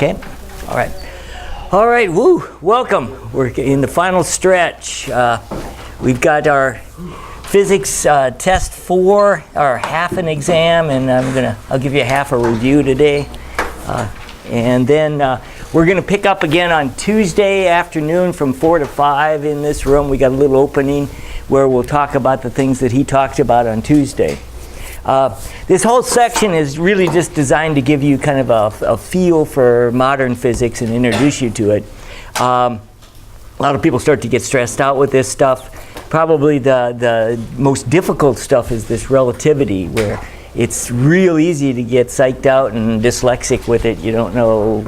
Okay? All right. All right, woo, welcome. We're in the final stretch. We've got our physics test 4, our half an exam, and I'll give you half a review today. And then we're going to pick up again on Tuesday afternoon from 4 to 5 in this room. We got a little opening where we'll talk about the things that he talked about on Tuesday. This whole section is really just designed to give you kind of a feel for modern physics and introduce you to it. A lot of people start to get stressed out with this stuff. Probably the most difficult stuff is this relativity, where it's real easy to get psyched out and dyslexic with it. You don't know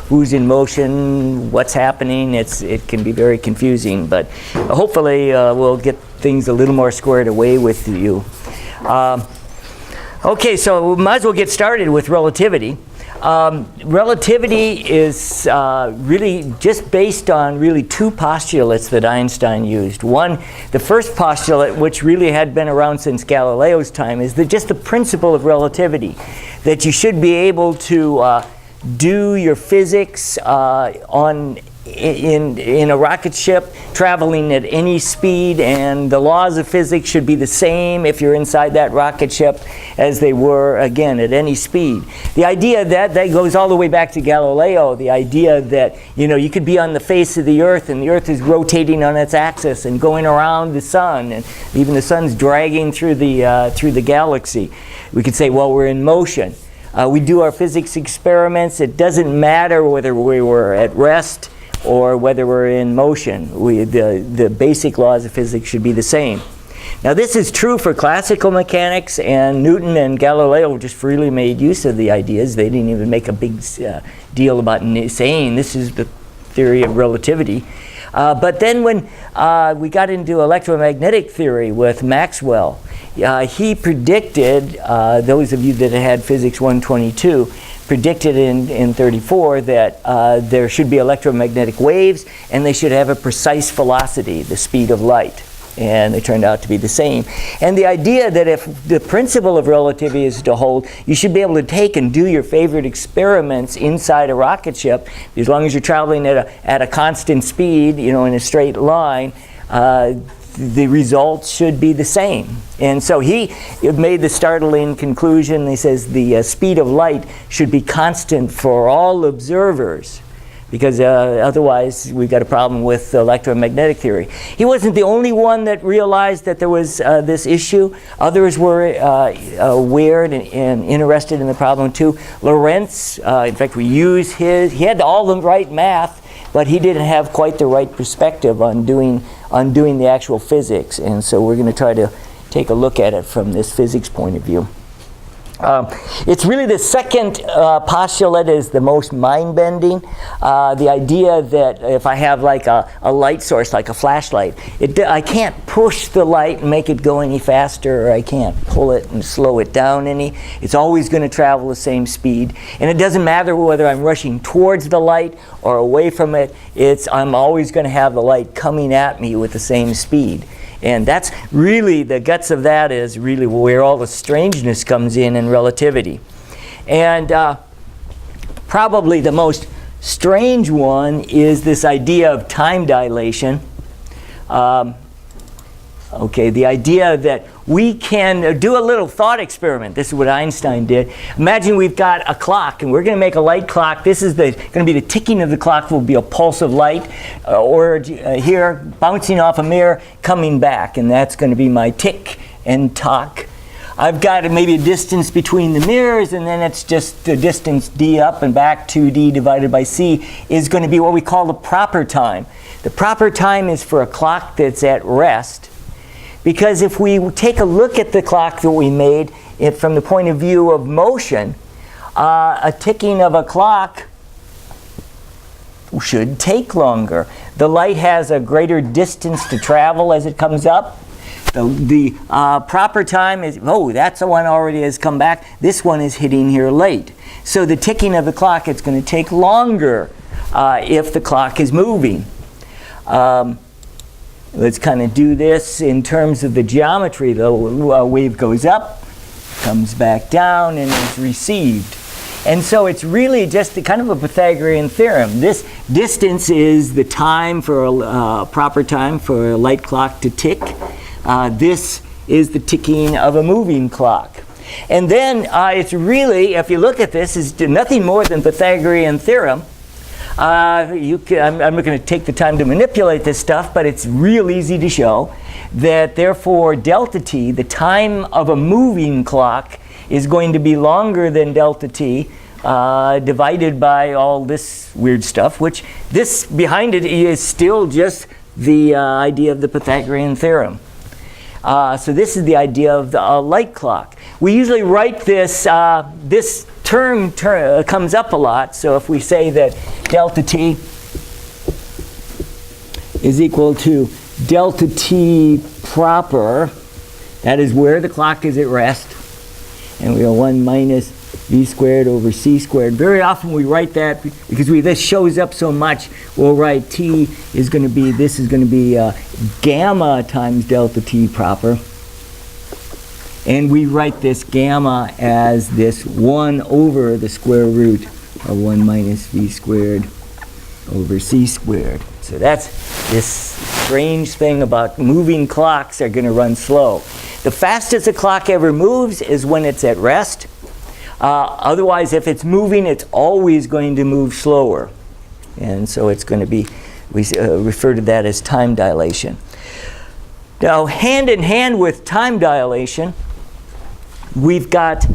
who's in motion, what's happening. It can be very confusing, but hopefully we'll get things a little more squared away with you. Okay, so we might as well get started with relativity. Relativity is really just based on really two postulates that Einstein used. One, the first postulate, which really had been around since Galileo's time, is that just the principle of relativity, that you should be able to do your physics in a rocket ship traveling at any speed, and the laws of physics should be the same if you're inside that rocket ship as they were, again, at any speed. The idea that goes all the way back to Galileo, the idea that, you know, you could be on the face of the Earth and the Earth is rotating on its axis and going around the sun, and even the sun's dragging through the galaxy. We could say, well, we're in motion. We do our physics experiments. It doesn't matter whether we were at rest or whether we're in motion. The basic laws of physics should be the same. Now this is true for classical mechanics, and Newton and Galileo just freely made use of the ideas. They didn't even make a big deal about saying this is the theory of relativity. But then when we got into electromagnetic theory with Maxwell, he predicted, those of you that had Physics 122, predicted in 34 that there should be electromagnetic waves and they should have a precise velocity, the speed of light. And they turned out to be the same. And the idea that if the principle of relativity is to hold, you should be able to take and do your favorite experiments inside a rocket ship, as long as you're traveling at a constant speed, you know, in a straight line, the results should be the same. And so he made the startling conclusion. He says the speed of light should be constant for all observers, because otherwise we've got a problem with electromagnetic theory. He wasn't the only one that realized that there was this issue. Others were aware and interested in the problem too. Lorentz, in fact, we use he had all the right math, but he didn't have quite the right perspective on doing the actual physics. And so we're going to try to take a look at it from this physics point of view. It's really the second postulate is the most mind-bending. The idea that if I have like a light source, like a flashlight, I can't push the light and make it go any faster, or I can't pull it and slow it down any. It's always going to travel the same speed. And it doesn't matter whether I'm rushing towards the light or away from it. I'm always going to have the light coming at me with the same speed. And that's really, the guts of that is really where all the strangeness comes in relativity. And probably the most strange one is this idea of time dilation. Okay, the idea that we can do a little thought experiment. This is what Einstein did. Imagine we've got a clock, and we're going to make a light clock. This is going to be the ticking of the clock, will be a pulse of light, or here, bouncing off a mirror, coming back, and that's going to be my tick and tock. I've got maybe a distance between the mirrors, and then it's just the distance d up and back, 2d divided by c, is going to be what we call the proper time. The proper time is for a clock that's at rest. Because if we take a look at the clock that we made from the point of view of motion, a ticking of a clock should take longer. The light has a greater distance to travel as it comes up. The proper time is, oh, that's the one already has come back. This one is hitting here late. So the ticking of the clock, it's going to take longer if the clock is moving. Let's kind of do this in terms of the geometry. The wave goes up, comes back down, and is received. And so it's really just kind of a Pythagorean theorem. This distance is the time for a proper time for a light clock to tick. This is the ticking of a moving clock. And then it's really, if you look at this, is nothing more than Pythagorean theorem. I'm not going to take the time to manipulate this stuff, but it's real easy to show that therefore delta t, the time of a moving clock, is going to be longer than delta t divided by all this weird stuff, which this behind it is still just the idea of the Pythagorean theorem. So this is the idea of the light clock. We usually write this, this term comes up a lot. So if we say that delta t is equal to delta t proper, that is where the clock is at rest, and we have 1 minus v squared over c squared. Very often we write that because this shows up so much. We'll write t is going to be, this is going to be gamma times delta t proper. And we write this gamma as this 1 over the square root of 1 minus v squared over c squared. So that's this strange thing about moving clocks are going to run slow. The fastest a clock ever moves is when it's at rest. Otherwise, if it's moving, it's always going to move slower. And so it's going to be, we refer to that as time dilation. Now, hand in hand with time dilation, we've got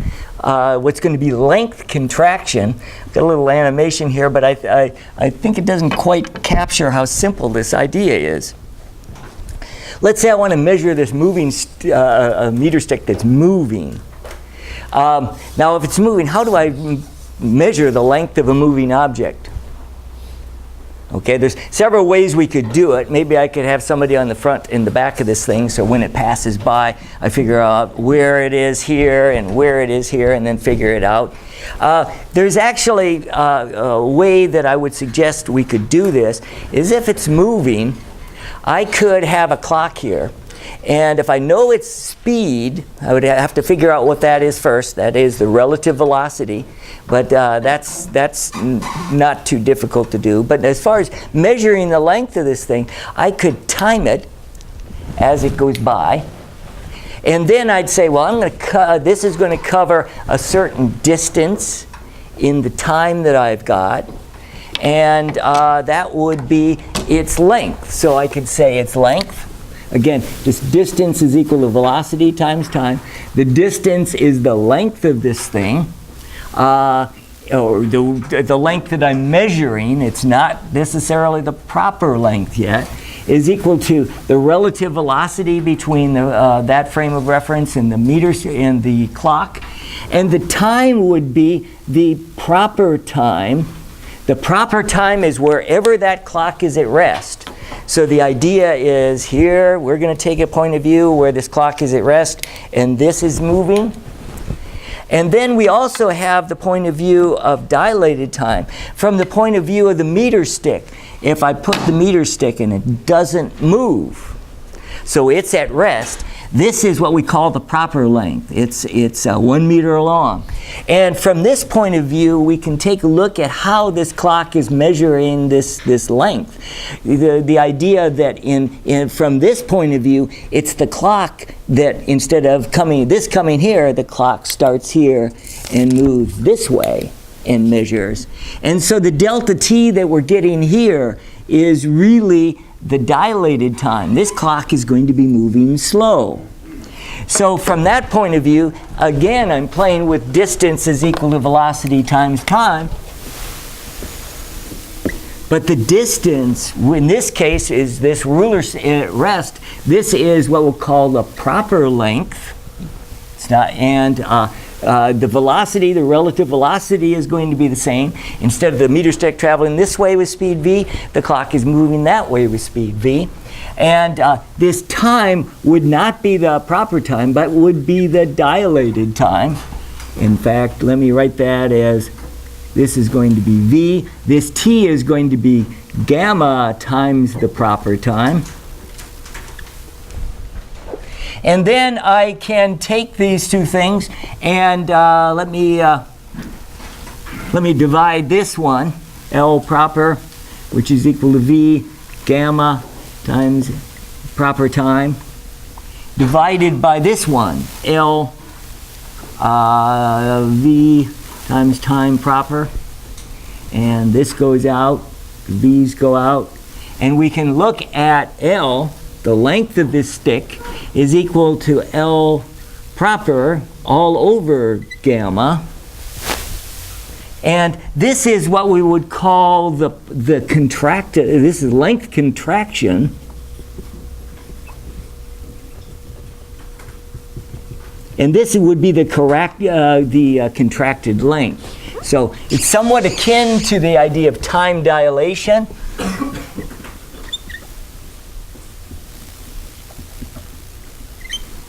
what's going to be length contraction. I've got a little animation here, but I think it doesn't quite capture how simple this idea is. Let's say I want to measure this moving a meter stick that's moving. Now, if it's moving, how do I measure the length of a moving object? Okay, there's several ways we could do it. Maybe I could have somebody on the front and the back of this thing, so when it passes by, I figure out where it is here and where it is here, and then figure it out. There's actually a way that I would suggest we could do this, is if it's moving, I could have a clock here. And if I know its speed, I would have to figure out what that is first. That is the relative velocity. But that's not too difficult to do. But as far as measuring the length of this thing, I could time it as it goes by. And then I'd say, well, I'm going to this is going to cover a certain distance in the time that I've got. And that would be its length. So I could say its length. Again, this distance is equal to velocity times time. The distance is the length of this thing, or the length that I'm measuring. It's not necessarily the proper length yet. Is equal to the relative velocity between that frame of reference and the meter and the clock, and the time would be the proper time. The proper time is wherever that clock is at rest. So the idea is here, we're going to take a point of view where this clock is at rest, and this is moving. And then we also have the point of view of dilated time. From the point of view of the meter stick, if I put the meter stick and it doesn't move, so it's at rest, this is what we call the proper length. It's 1 meter long. And from this point of view, we can take a look at how this clock is measuring this length. The idea that from this point of view, it's the clock that instead of coming here, the clock starts here and moves this way and measures. And so the delta t that we're getting here is really the dilated time. This clock is going to be moving slow. So from that point of view, again, I'm playing with distance is equal to velocity times time. But the distance, in this case, is this ruler at rest. This is what we'll call the proper length. It's not, and the velocity, the relative velocity is going to be the same. Instead of the meter stick traveling this way with speed v, the clock is moving that way with speed v. And this time would not be the proper time, but would be the dilated time. In fact, let me write that as this is going to be v. This t is going to be gamma times the proper time. And then I can take these two things and let me let me divide this one, L proper, which is equal to V gamma times proper time, divided by this one, L V times time proper. And this goes out, V's go out. And we can look at L, the length of this stick, is equal to L proper all over gamma. And this is what we would call the contracted, this is length contraction. And this would be the contracted length. So it's somewhat akin to the idea of time dilation.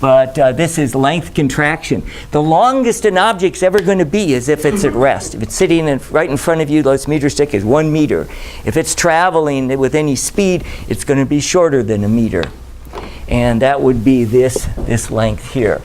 But this is length contraction. The longest an object's ever going to be is if it's at rest. If it's sitting right in front of you, this meter stick is 1 meter. If it's traveling with any speed, it's going to be shorter than a meter. And that would be this length here.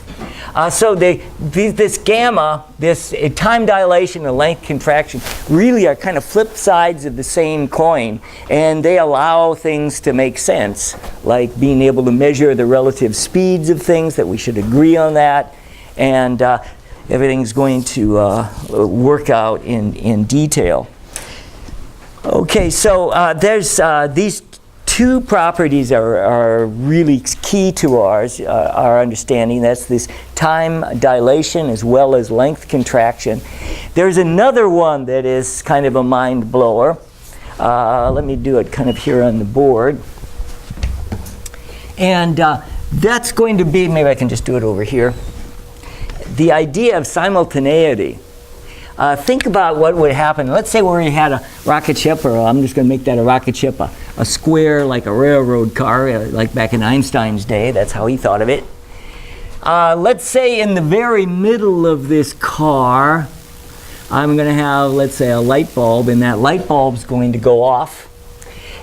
So this gamma, this time dilation and length contraction really are kind of flip sides of the same coin, and they allow things to make sense, like being able to measure the relative speeds of things, that we should agree on that, and everything's going to work out in detail. Okay, so there's these two properties are really key to our understanding. That's this time dilation as well as length contraction. There's another one that is kind of a mind blower. Let me do it kind of here on the board. And that's going to be, maybe I can just do it over here, the idea of simultaneity. Think about what would happen. Let's say we had a rocket ship, or I'm just going to make that a rocket ship, a square like a railroad car, like back in Einstein's day. That's how he thought of it. Let's say in the very middle of this car, I'm going to have, let's say, a light bulb, and that light bulb's going to go off.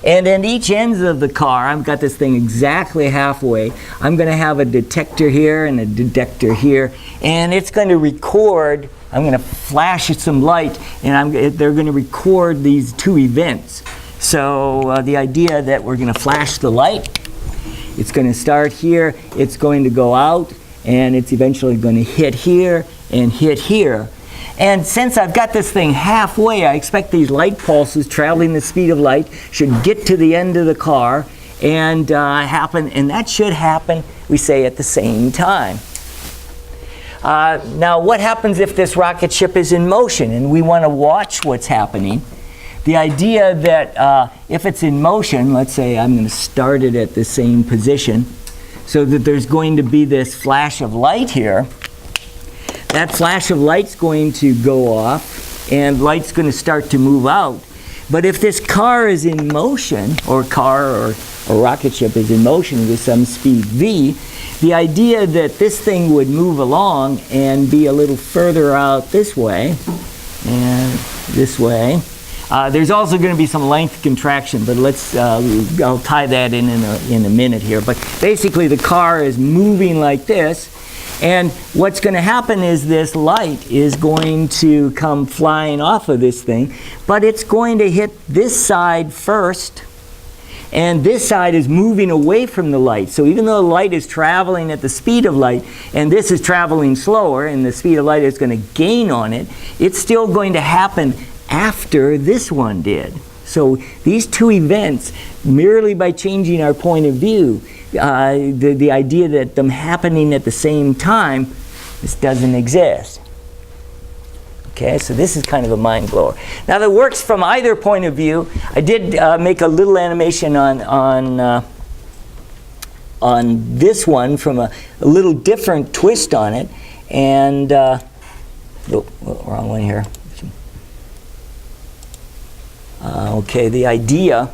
And in each ends of the car, I've got this thing exactly halfway. I'm going to have a detector here and a detector here, and it's going to record. I'm going to flash some light, and they're going to record these two events. So the idea that we're going to flash the light, it's going to start here, it's going to go out, and it's eventually going to hit here and hit here. And since I've got this thing halfway, I expect these light pulses traveling the speed of light should get to the end of the car and happen, and that should happen, we say, at the same time. Now, what happens if this rocket ship is in motion and we want to watch what's happening? The idea that if it's in motion, let's say I'm going to start it at the same position, so that there's going to be this flash of light here. That flash of light's going to go off, and light's going to start to move out. But if this car is in motion, or rocket ship is in motion with some speed v, the idea that this thing would move along and be a little further out this way and this way. There's also going to be some length contraction, but I'll tie that in a minute here. But basically the car is moving like this, and what's going to happen is this light is going to come flying off of this thing, but it's going to hit this side first. And this side is moving away from the light. So even though the light is traveling at the speed of light, and this is traveling slower, and the speed of light is going to gain on it, it's still going to happen after this one did. So these two events, merely by changing our point of view, the idea that them happening at the same time, this doesn't exist. Okay, so this is kind of a mind blower. Now that works from either point of view. I did make a little animation on this one from a little different twist on it, and wrong one here. Okay, the idea.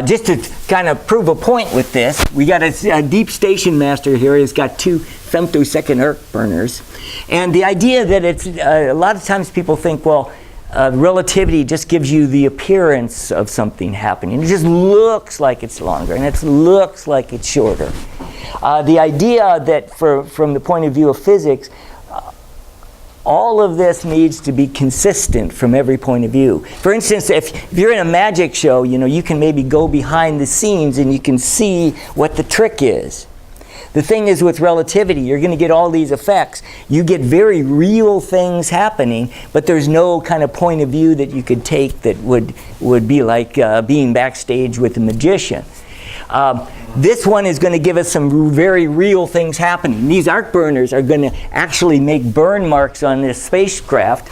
Just to kind of prove a point with this, we got a deep station master here. He's got 2 femtosecond arc burners. And the idea that it's, a lot of times people think, well, relativity just gives you the appearance of something happening. It just looks like it's longer, and it looks like it's shorter. The idea that from the point of view of physics, all of this needs to be consistent from every point of view. For instance, if you're in a magic show, you can maybe go behind the scenes and you can see what the trick is. The thing is with relativity, you're going to get all these effects. You get very real things happening, but there's no kind of point of view that you could take that would be like being backstage with a magician. This one is going to give us some very real things happening. These arc burners are going to actually make burn marks on this spacecraft.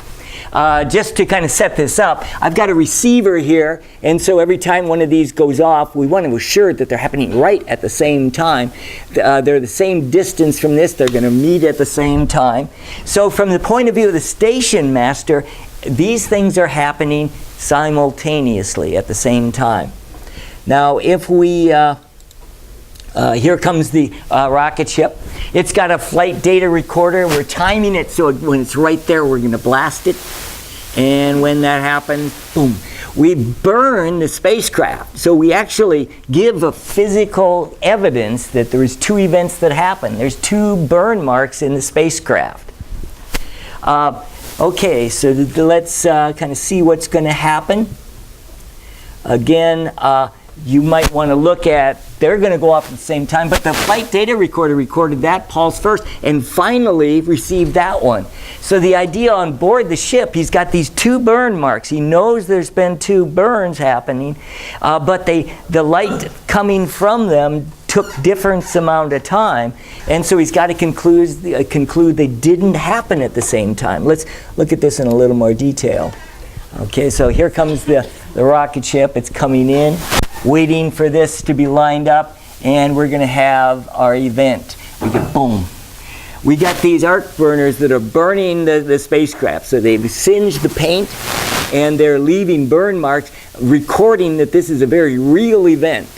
Just to kind of set this up, I've got a receiver here, and so every time one of these goes off, we want to assure that they're happening right at the same time. They're the same distance from this, they're going to meet at the same time. So from the point of view of the station master, these things are happening simultaneously at the same time. Now if we, here comes the rocket ship. It's got a flight data recorder. We're timing it so when it's right there, we're going to blast it. And when that happens, boom, we burn the spacecraft. So we actually give a physical evidence that there's two events that happen. There's two burn marks in the spacecraft. Okay, so let's kind of see what's going to happen. Again, you might want to look at, they're going to go off at the same time, but the flight data recorder recorded that pulse first and finally received that one. So the idea on board the ship, he's got these two burn marks. He knows there's been two burns happening, but the light coming from them took different amount of time, and so he's got to conclude they didn't happen at the same time. Let's look at this in a little more detail. Okay, so here comes the rocket ship. It's coming in, waiting for this to be lined up, and we're going to have our event. We get boom. We got these arc burners that are burning the spacecraft. So they've singed the paint, and they're leaving burn marks, recording that this is a very real event.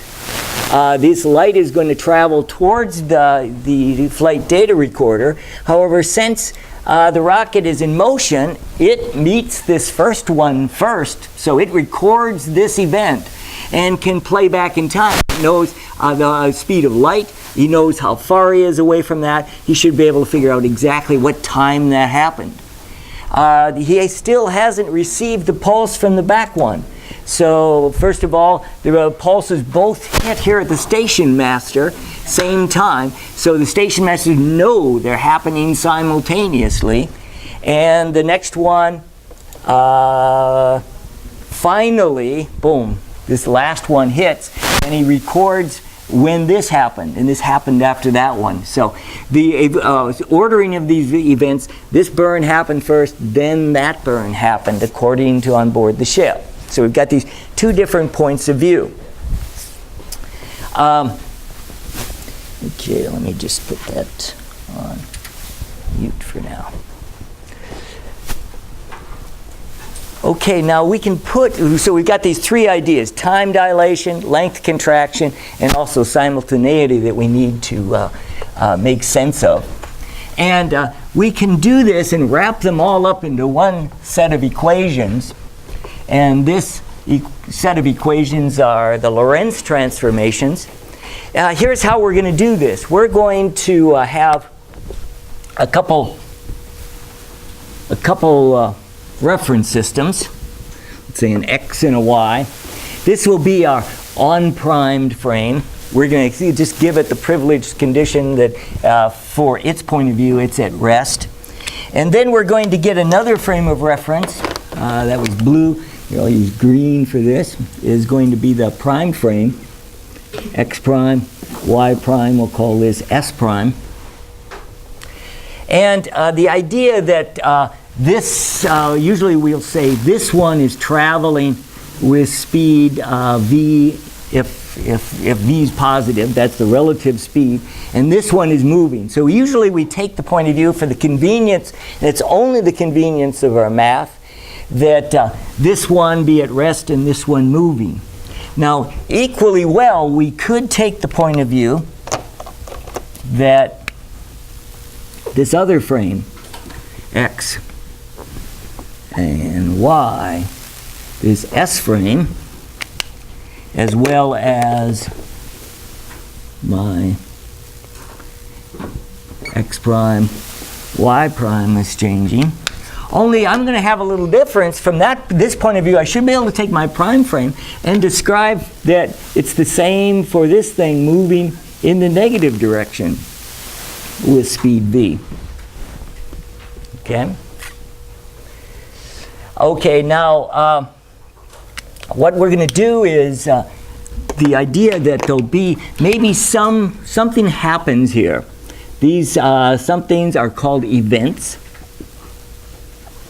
This light is going to travel towards the flight data recorder. However, since the rocket is in motion, it meets this first one first, so it records this event and can play back in time. It knows the speed of light. He knows how far he is away from that. He should be able to figure out exactly what time that happened. He still hasn't received the pulse from the back one. So first of all, the pulses both hit here at the station master, same time. So the station masters know they're happening simultaneously. And the next one, finally, boom, this last one hits, and he records when this happened, and this happened after that one. So the ordering of these events, this burn happened first, then that burn happened according to on board the ship. So we've got these two different points of view. Okay, let me just put that on mute for now. Okay, now we can so we've got these three ideas: time dilation, length contraction, and also simultaneity that we need to make sense of. And we can do this and wrap them all up into one set of equations. And this set of equations are the Lorentz transformations. Here's how we're going to do this. We're going to have a couple reference systems. Let's say an X and a Y. This will be our on-primed frame. We're going to just give it the privileged condition that for its point of view, it's at rest. And then we're going to get another frame of reference. That was blue. I'll use green for this. Is going to be the prime frame. X prime, Y prime, we'll call this S prime. And the idea that this, usually we'll say this one is traveling with speed v, if v is positive, that's the relative speed, and this one is moving. So usually we take the point of view for the convenience, and it's only the convenience of our math, that this one be at rest and this one moving. Now, equally well, we could take the point of view that this other frame, X and Y, this S frame, as well as my X prime, Y prime is changing. Only I'm going to have a little difference from this point of view. I should be able to take my prime frame and describe that it's the same for this thing moving in the negative direction with speed v. Okay? Okay, now what we're going to do is the idea that there'll be maybe something happens here. These some things are called events.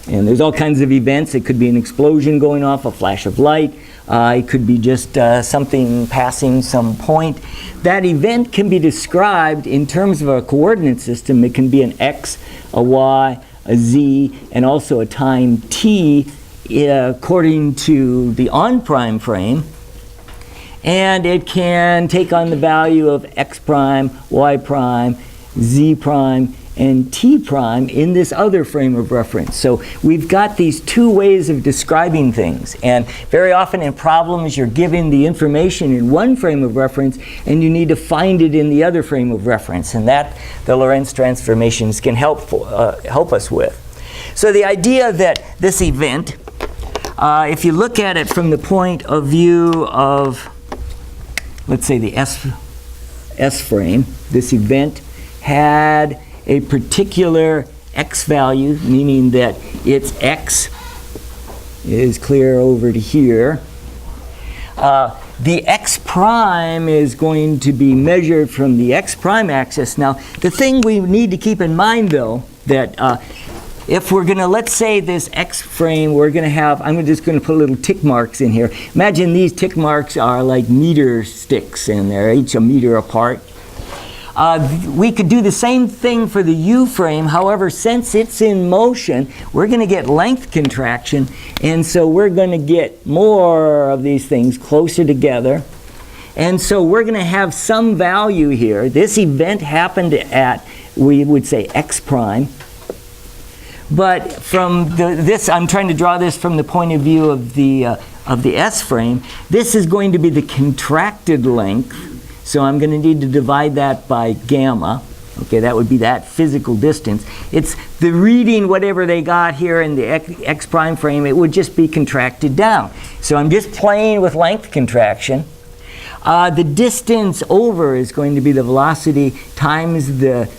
And there's all kinds of events. It could be an explosion going off, a flash of light. It could be just something passing some point. That event can be described in terms of a coordinate system. It can be an x, a y, a z, and also a time t according to the on-prime frame. And it can take on the value of x prime, y prime, z prime, and t prime in this other frame of reference. So we've got these two ways of describing things, and very often in problems you're given the information in one frame of reference and you need to find it in the other frame of reference, and that the Lorentz transformations can help us with. So the idea that this event, if you look at it from the point of view of, let's say, the S frame, this event had a particular x value, meaning that its x is clear over to here. The x prime is going to be measured from the x prime axis. Now, the thing we need to keep in mind, though, that if we're going to, let's say this x frame, we're going to have, I'm just going to put little tick marks in here. Imagine these tick marks are like meter sticks, and they're each a meter apart. We could do the same thing for the U frame. However, since it's in motion, we're going to get length contraction, and so we're going to get more of these things closer together. And so we're going to have some value here. This event happened at, we would say, x prime. But from this, I'm trying to draw this from the point of view of the S frame. This is going to be the contracted length. So I'm going to need to divide that by gamma. Okay, that would be that physical distance. It's the reading, whatever they got here in the x prime frame, it would just be contracted down. So I'm just playing with length contraction. The distance over is going to be the velocity times the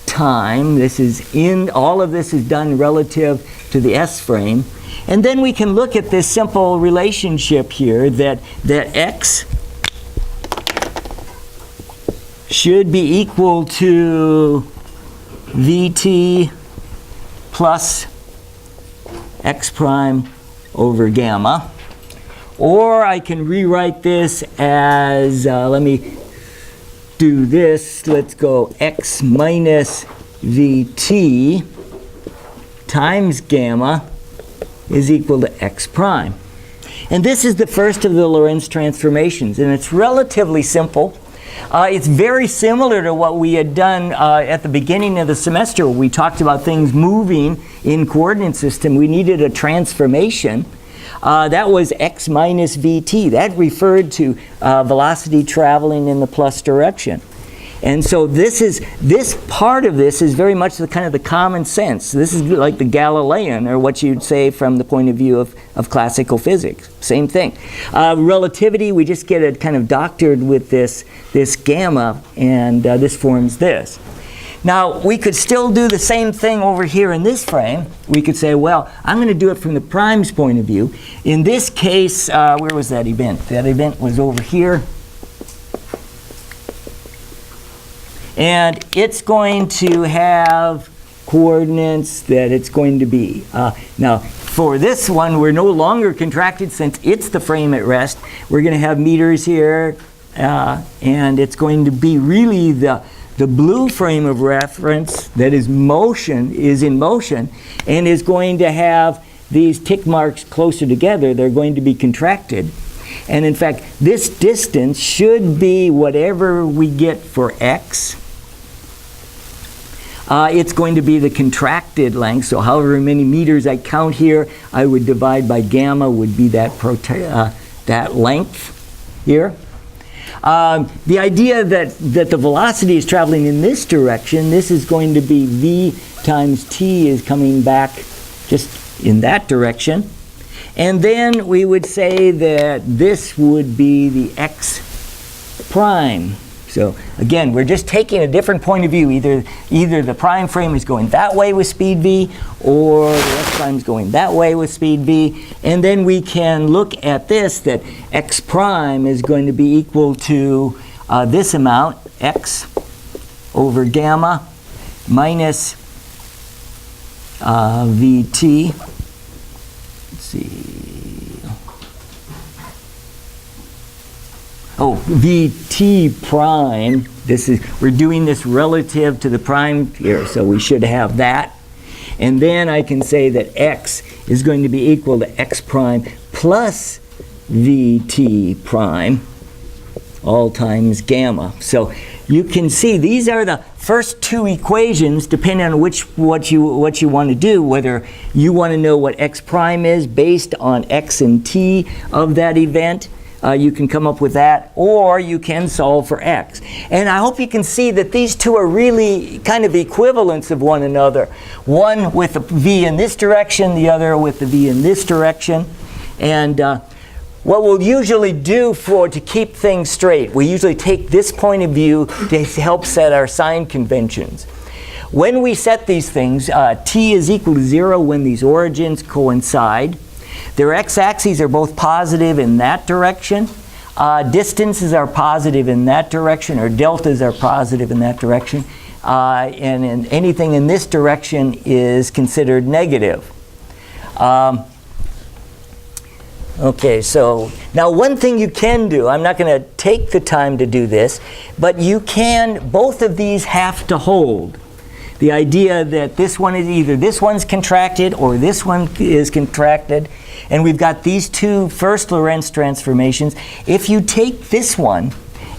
time. This is all of this is done relative to the S frame. And then we can look at this simple relationship here that x should be equal to Vt plus x prime over gamma. Or I can rewrite this as, let me do this, let's go x minus Vt times gamma is equal to x prime. And this is the first of the Lorentz transformations, and it's relatively simple. It's very similar to what we had done at the beginning of the semester. We talked about things moving in coordinate system. We needed a transformation. That was x minus Vt. That referred to velocity traveling in the plus direction. And so this part of this is very much the kind of the common sense. This is like the Galilean, or what you'd say from the point of view of classical physics. Same thing. Relativity, we just get it kind of doctored with this gamma, and this forms this. Now, we could still do the same thing over here in this frame. We could say, well, I'm going to do it from the prime's point of view. In this case, where was that event? That event was over here. And it's going to have coordinates that it's going to be. Now, for this one, we're no longer contracted since it's the frame at rest. We're going to have meters here, and it's going to be really the blue frame of reference that is in motion, and is going to have these tick marks closer together. They're going to be contracted. And in fact, this distance should be whatever we get for x. It's going to be the contracted length, so however many meters I count here, I would divide by gamma, would be that length here. The idea that the velocity is traveling in this direction, this is going to be v times t is coming back just in that direction. And then we would say that this would be the x prime. So again, we're just taking a different point of view. Either the prime frame is going that way with speed v, or the x prime is going that way with speed v. And then we can look at this, that x prime is going to be equal to this amount, x over gamma minus vt. Let's see. Oh, vt prime. We're doing this relative to the prime here, so we should have that. And then I can say that x is going to be equal to x prime plus vt prime, all times gamma. So you can see these are the first two equations, depending on what you want to do, whether you want to know what x prime is based on x and t of that event. You can come up with that, or you can solve for x. And I hope you can see that these two are really kind of equivalents of one another. One with the v in this direction, the other with the v in this direction. And what we'll usually do to keep things straight, we usually take this point of view to help set our sign conventions. When we set these things, t is equal to 0 when these origins coincide. Their x-axes are both positive in that direction. Distances are positive in that direction, or deltas are positive in that direction. And anything in this direction is considered negative. Okay, so now one thing you can do, I'm not going to take the time to do this, but you can, both of these have to hold. The idea that this one is either this one's contracted or this one is contracted. And we've got these two first Lorentz transformations. If you take this one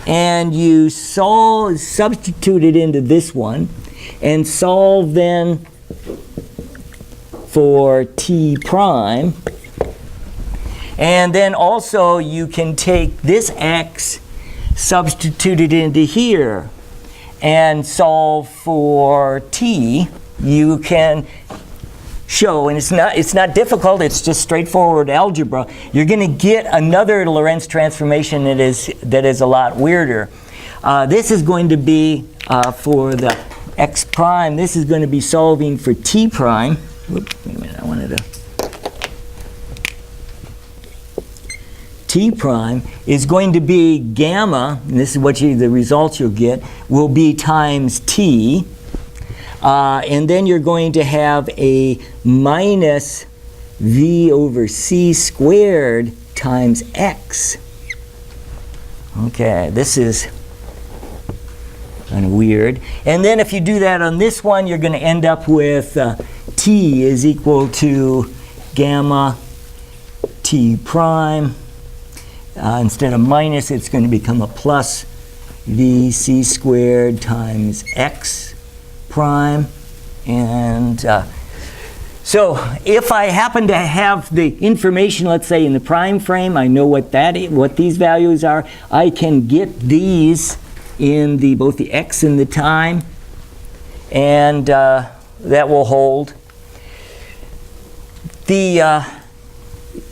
and you substitute it into this one and solve then for t prime, and then also you can take this x, substitute it into here, and solve for t, you can show, and it's not difficult, it's just straightforward algebra, you're going to get another Lorentz transformation that is a lot weirder. This is going to be for the x prime, this is going to be solving for t prime. Whoops, wait a minute, I wanted to. T prime is going to be gamma, and this is what the results you'll get, will be times t. And then you're going to have a minus v over c squared times x. Okay, this is kind of weird. And then if you do that on this one, you're going to end up with t is equal to gamma t prime. Instead of minus, it's going to become a plus vc squared times x prime. And so if I happen to have the information, let's say in the prime frame, I know what these values are, I can get these in both the x and the time, and that will hold.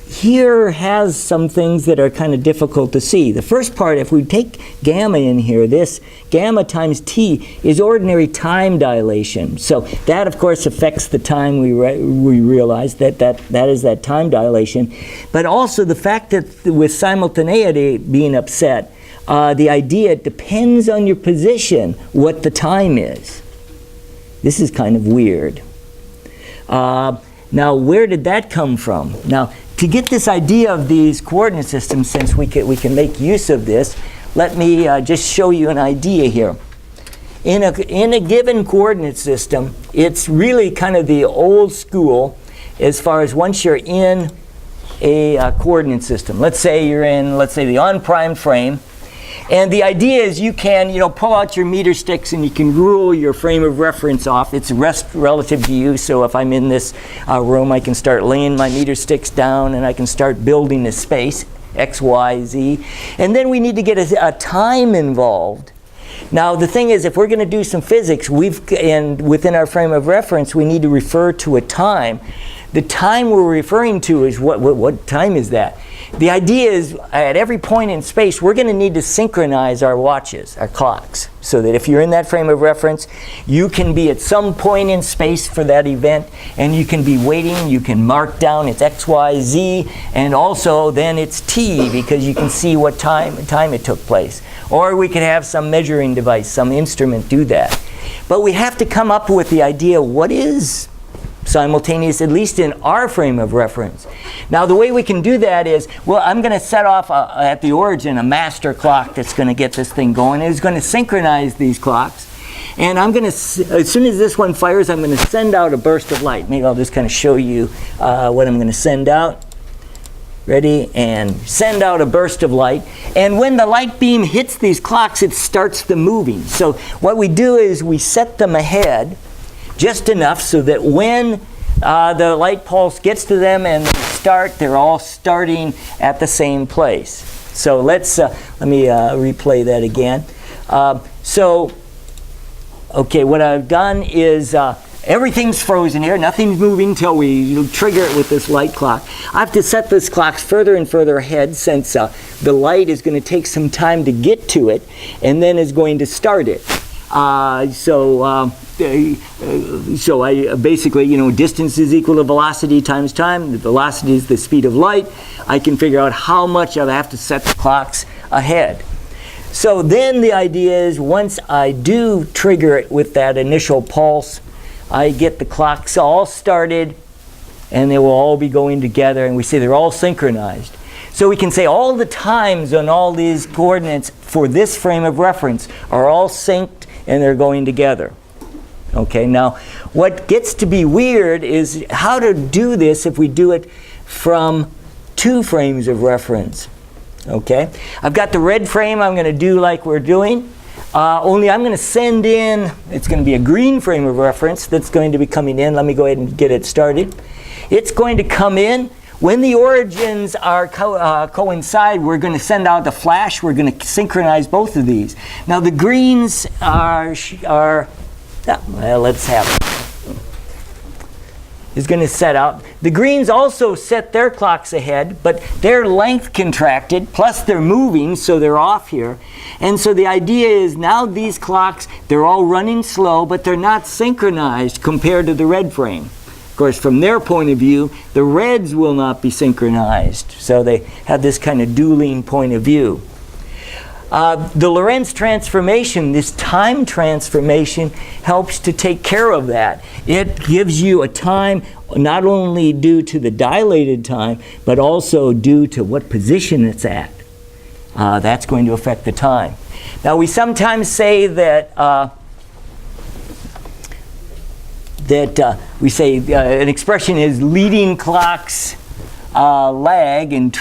Here has some things that are kind of difficult to see. The first part, if we take gamma in here, this gamma times t is ordinary time dilation. So that, of course, affects the time we realize that is that time dilation. But also the fact that with simultaneity being upset, the idea it depends on your position what the time is. This is kind of weird. Now, where did that come from? Now, to get this idea of these coordinate systems, since we can make use of this, let me just show you an idea here. In a given coordinate system, it's really kind of the old school as far as once you're in a coordinate system. Let's say you're in, the on-prime frame. And the idea is you can, pull out your meter sticks and you can rule your frame of reference off. It's relative to you, so if I'm in this room, I can start laying my meter sticks down and I can start building a space, x, y, z. And then we need to get a time involved. Now the thing is, if we're going to do some physics, within our frame of reference, we need to refer to a time. The time we're referring to is what time is that? The idea is, at every point in space, we're going to need to synchronize our watches, our clocks, so that if you're in that frame of reference, you can be at some point in space for that event, and you can be waiting. You can mark down it's X, Y, Z, and also then it's T, because you can see what time it took place. Or we could have some measuring device, some instrument do that. But we have to come up with the idea, what is simultaneous, at least in our frame of reference. Now the way we can do that is, well, I'm going to set off at the origin a master clock that's going to get this thing going. It's going to synchronize these clocks. And I'm going to, as soon as this one fires, I'm going to send out a burst of light. Maybe I'll just kind of show you what I'm going to send out. Ready? And send out a burst of light. And when the light beam hits these clocks, it starts them moving. So what we do is we set them ahead just enough so that when the light pulse gets to them and they start, they're all starting at the same place. So let me replay that again. Okay, what I've done is everything's frozen here. Nothing's moving until we trigger it with this light clock. I have to set this clock further and further ahead, since the light is going to take some time to get to it and then is going to start it. So I basically, distance is equal to velocity times time. The velocity is the speed of light. I can figure out how much I have to set the clocks ahead. So then the idea is, once I do trigger it with that initial pulse, I get the clocks all started, and they will all be going together, and we say they're all synchronized. So we can say all the times on all these coordinates for this frame of reference are all synced, and they're going together. Okay, now what gets to be weird is how to do this if we do it from two frames of reference. Okay, I've got the red frame I'm going to do like we're doing, only I'm going to send in, it's going to be a green frame of reference that's going to be coming in. Let me go ahead and get it started. It's going to come in. When the origins are coincide, we're going to send out the flash. We're going to synchronize both of these. Now the greens are well, let's have it. Is going to set out. The greens also set their clocks ahead, but their length contracted, plus they're moving, so they're off here. And so the idea is now these clocks, they're all running slow, but they're not synchronized compared to the red frame. Of course, from their point of view, the reds will not be synchronized. So they have this kind of dueling point of view. The Lorentz transformation, this time transformation, helps to take care of that. It gives you a time not only due to the dilated time, but also due to what position it's at. That's going to affect the time. Now, we sometimes say that we say an expression is leading clocks lag and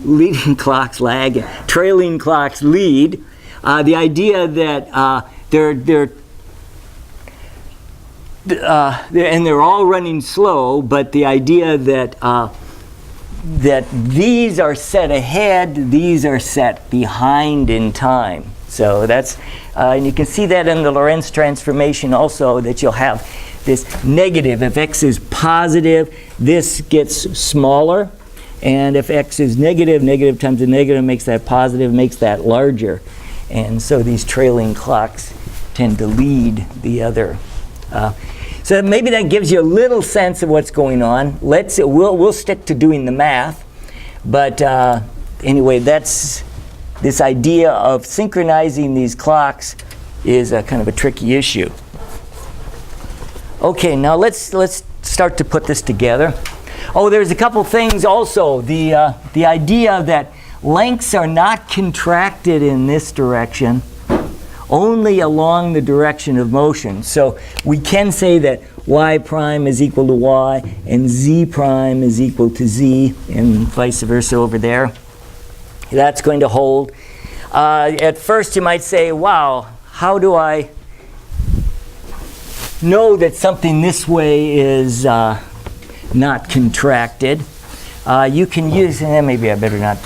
leading clocks lag and trailing clocks lead. The idea that they're all running slow, but the idea that that these are set ahead, these are set behind in time. So that's, and you can see that in the Lorentz transformation also, that you'll have this negative. If x is positive, this gets smaller. And if x is negative, negative times a negative makes that positive, makes that larger. And so these trailing clocks tend to lead the other. So maybe that gives you a little sense of what's going on. We'll stick to doing the math. But anyway, that's this idea of synchronizing these clocks is a kind of a tricky issue. Okay, now let's start to put this together. Oh, there's a couple things also. The idea that lengths are not contracted in this direction, only along the direction of motion. So we can say that y prime is equal to y and z prime is equal to z, and vice versa over there. That's going to hold. At first you might say, wow, how do I know that something this way is not contracted? You can use, maybe I better not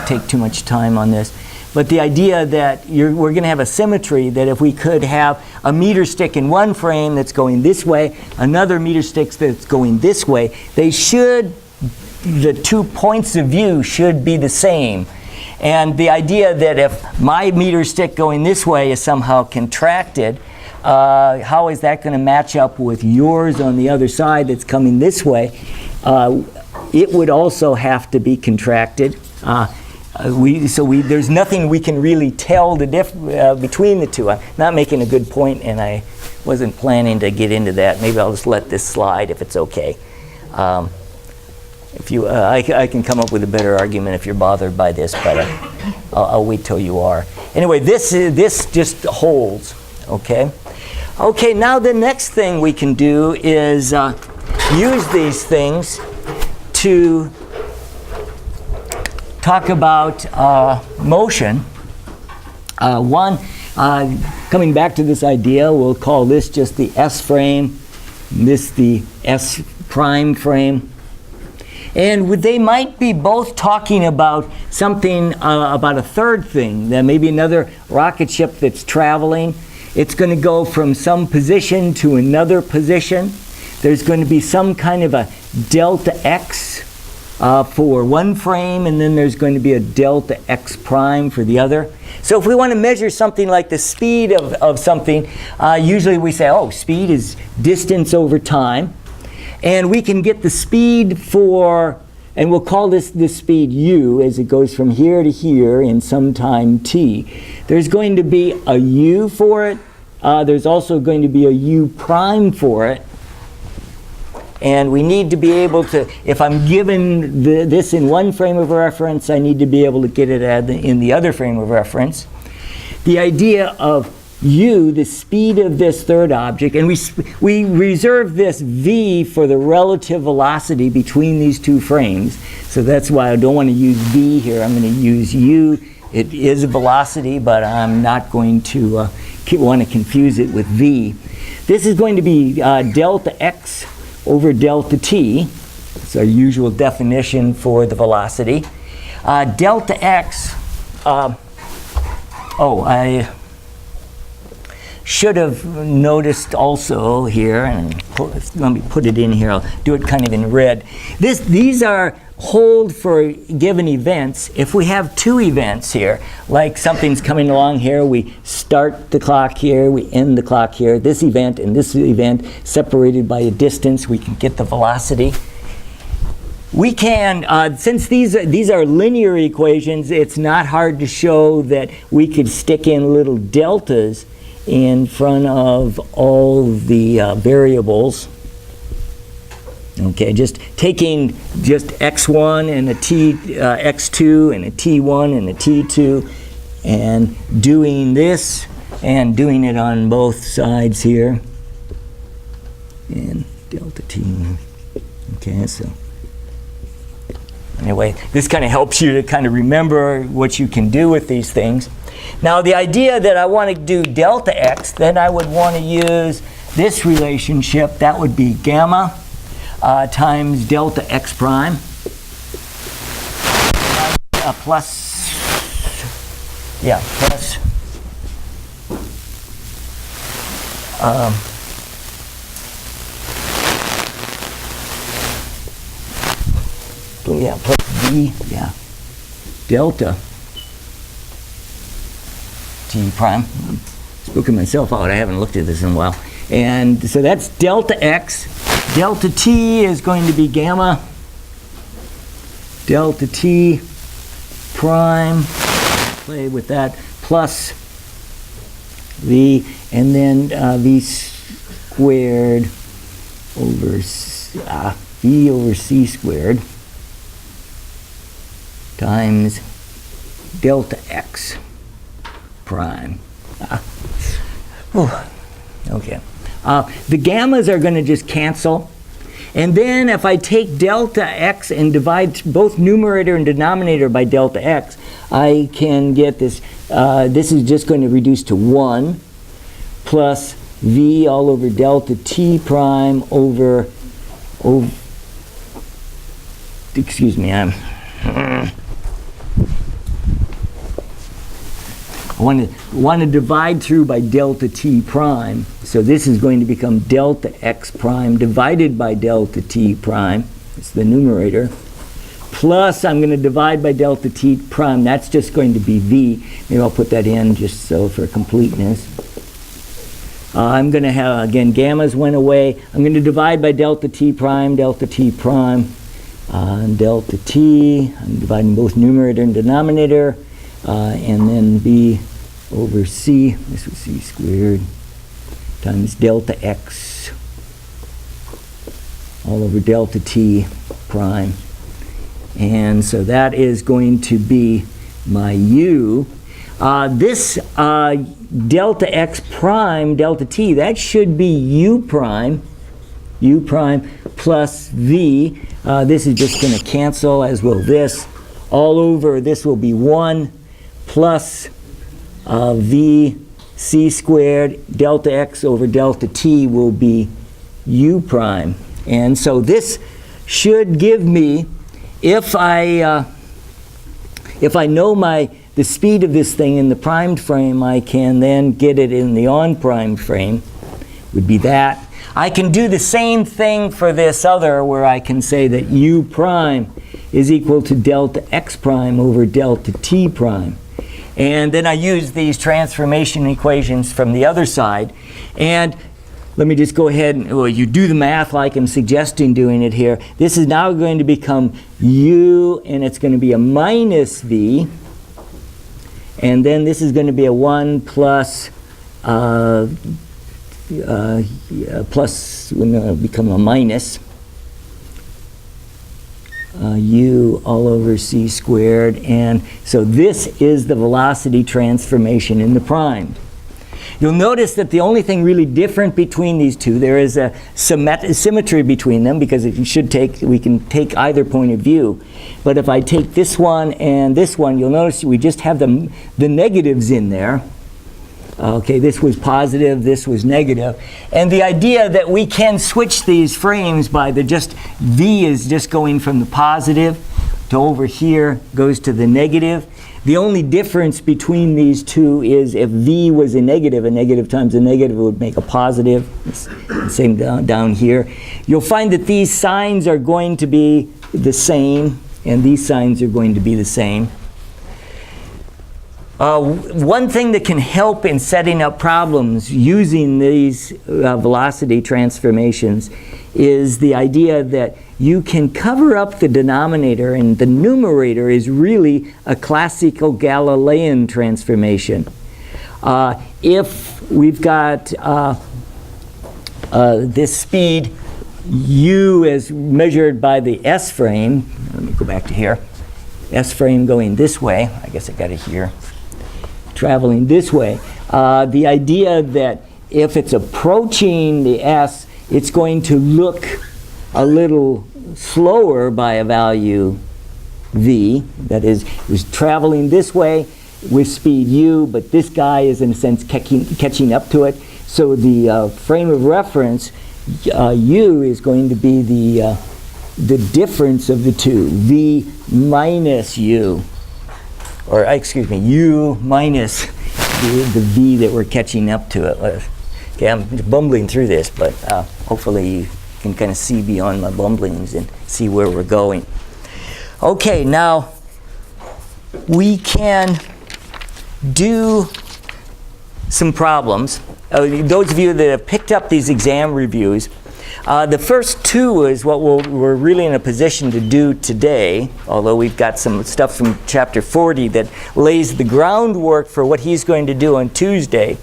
take too much time on this, But the idea that we're going to have a symmetry, that if we could have a meter stick in one frame that's going this way, another meter stick that's going this way, the 2 points of view should be the same. And the idea that if my meter stick going this way is somehow contracted, how is that going to match up with yours on the other side that's coming this way? It would also have to be contracted. There's nothing we can really tell between the two. I'm not making a good point, and I wasn't planning to get into that. Maybe I'll just let this slide if it's okay. I can come up with a better argument if you're bothered by this, but I'll wait till you are. Anyway, this just holds, okay? Okay, now the next thing we can do is use these things to talk about motion. Coming back to this idea, we'll call this just the S frame, this the S prime frame. And they might be both talking about something, about a third thing, that maybe another rocket ship that's traveling. It's going to go from some position to another position. There's going to be some kind of a delta x for one frame, and then there's going to be a delta x prime for the other. So if we want to measure something like the speed of something, usually we say, oh, speed is distance over time. And we can get the speed for, and we'll call this speed u as it goes from here to here in some time t. There's going to be a u for it. There's also going to be a u prime for it. And we need to be able to, if I'm given this in one frame of reference, I need to be able to get it in the other frame of reference. The idea of u, the speed of this third object, and we reserve this v for the relative velocity between these two frames. So that's why I don't want to use v here. I'm going to use u. It is a velocity, but I'm not going to want to confuse it with v. This is going to be delta x over delta t. It's our usual definition for the velocity. Delta x, I should have noticed also here, and let me put it in here, I'll do it kind of in red. These are hold for given events. If we have two events here, like something's coming along here, we start the clock here, we end the clock here, this event and this event separated by a distance, we can get the velocity. We can, since these are linear equations, it's not hard to show that we could stick in little deltas in front of all the variables. Okay, just taking just x1 and a x2 and a t1 and a t2 and doing this and doing it on both sides here. And delta t. Okay, so anyway, this kind of helps you to kind of remember what you can do with these things. Now the idea that I want to do delta x, then I would want to use this relationship. That would be gamma times delta x prime plus v, delta t prime. I'm spooking myself out. I haven't looked at this in a while. And so that's delta x. Delta t is going to be gamma delta t prime, play with that, plus v, and then v squared over v over c squared times delta x prime. Okay. The gammas are going to just cancel. And then if I take delta x and divide both numerator and denominator by delta x, I can get this. This is just going to reduce to 1 plus v all over delta t prime over want to divide through by delta t prime. So this is going to become delta x prime divided by delta t prime. It's the numerator. Plus, I'm going to divide by delta t prime. That's just going to be v. Maybe I'll put that in just so for completeness. I'm going to have, again, gammas went away. I'm going to divide by delta t prime, and delta t. I'm dividing both numerator and denominator. And then b over c, this was c squared, times delta x all over delta t prime. And so that is going to be my u. This delta x prime, delta t, that should be u prime plus v. This is just going to cancel, as will this. All over, this will be 1 plus v c squared delta x over delta t will be u prime. And so this should give me, if I know the speed of this thing in the primed frame, I can then get it in the unprimed frame, would be that. I can do the same thing for this other, where I can say that u prime is equal to delta x prime over delta t prime. And then I use these transformation equations from the other side. And let me just go ahead and, well, you do the math like I'm suggesting doing it here. This is now going to become u, and it's going to be a minus v. And then this is going to be a 1 plus, will become a minus. U all over c squared. And so this is the velocity transformation in the primed. You'll notice that the only thing really different between these two, there is a symmetry between them, because we can take either point of view. But if I take this one and this one, you'll notice we just have the negatives in there. Okay, this was positive, this was negative. And the idea that we can switch these frames by v is just going from the positive to over here, goes to the negative. The only difference between these two is if v was a negative times a negative would make a positive. Same down here. You'll find that these signs are going to be the same, and these signs are going to be the same. One thing that can help in setting up problems using these velocity transformations is the idea that you can cover up the denominator, and the numerator is really a classical Galilean transformation. If we've got this speed u as measured by the s frame, let me go back to here, s frame going this way, I guess I got it here, traveling this way, the idea that if it's approaching the s, it's going to look a little slower by a value v. That is, it was traveling this way with speed u, but this guy is in a sense catching up to it. So the frame of reference, u, is going to be the difference of the two, v minus u. Or excuse me, u minus the v that we're catching up to it. Okay, I'm bumbling through this, but hopefully you can kind of see beyond my bumblings and see where we're going. Okay, now we can do some problems. Those of you that have picked up these exam reviews, the first two is what we're really in a position to do today, although we've got some stuff from chapter 40 that lays the groundwork for what he's going to do on Tuesday.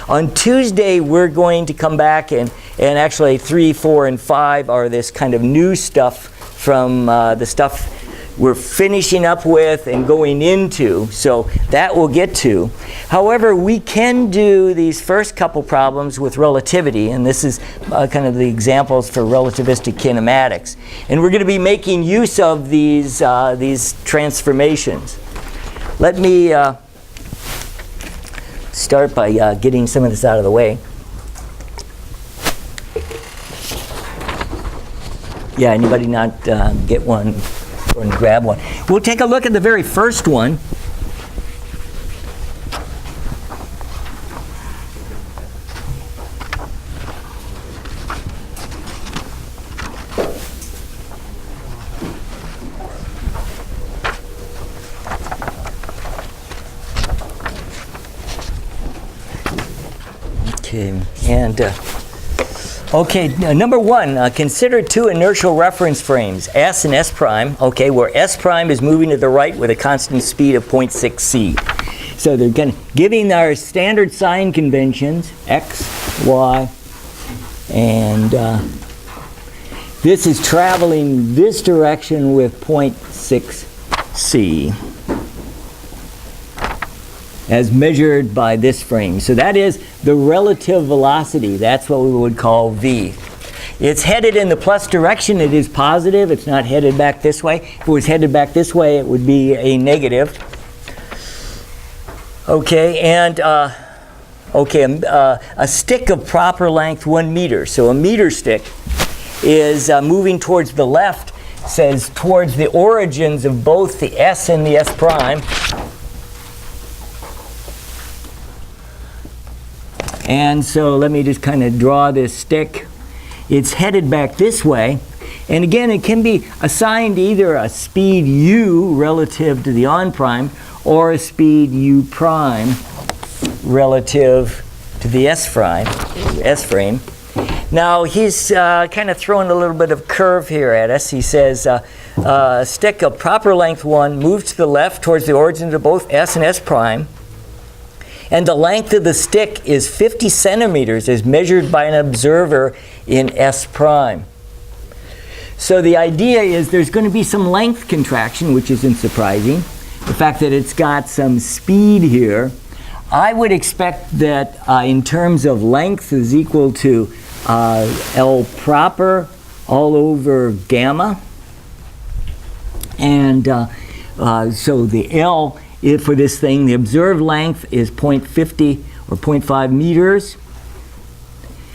On Tuesday, we're going to come back, and actually 3, 4, and 5 are this kind of new stuff from the stuff we're finishing up with and going into, so that we'll get to. However, we can do these first couple problems with relativity, and this is kind of the examples for relativistic kinematics. And we're going to be making use of these transformations. Let me start by getting some of this out of the way. Yeah, anybody not get one? Go and grab one. We'll take a look at the very first one. Okay, and number one, consider two inertial reference frames, S and S prime, okay, where S prime is moving to the right with a constant speed of 0.6 c. So they're giving our standard sign conventions, X, Y, and this is traveling this direction with 0.6 c as measured by this frame. So that is the relative velocity. That's what we would call v. It's headed in the plus direction. It is positive. It's not headed back this way. If it was headed back this way, it would be a negative. Okay, and a stick of proper length 1 meter. So a meter stick is moving towards the left, says towards the origins of both the S and the S prime. And so let me just kind of draw this stick. It's headed back this way. And again, it can be assigned either a speed u relative to the on prime or a speed u prime relative to the S frame. Now he's kind of throwing a little bit of curve here at us. He says a stick of proper length 1 moves to the left towards the origins of both S and S prime. And the length of the stick is 50 centimeters as measured by an observer in S prime. So the idea is there's going to be some length contraction, which isn't surprising. The fact that it's got some speed here, I would expect that in terms of length is equal to L proper all over gamma. And so the L for this thing, the observed length is 0.50 or 0.5 meters.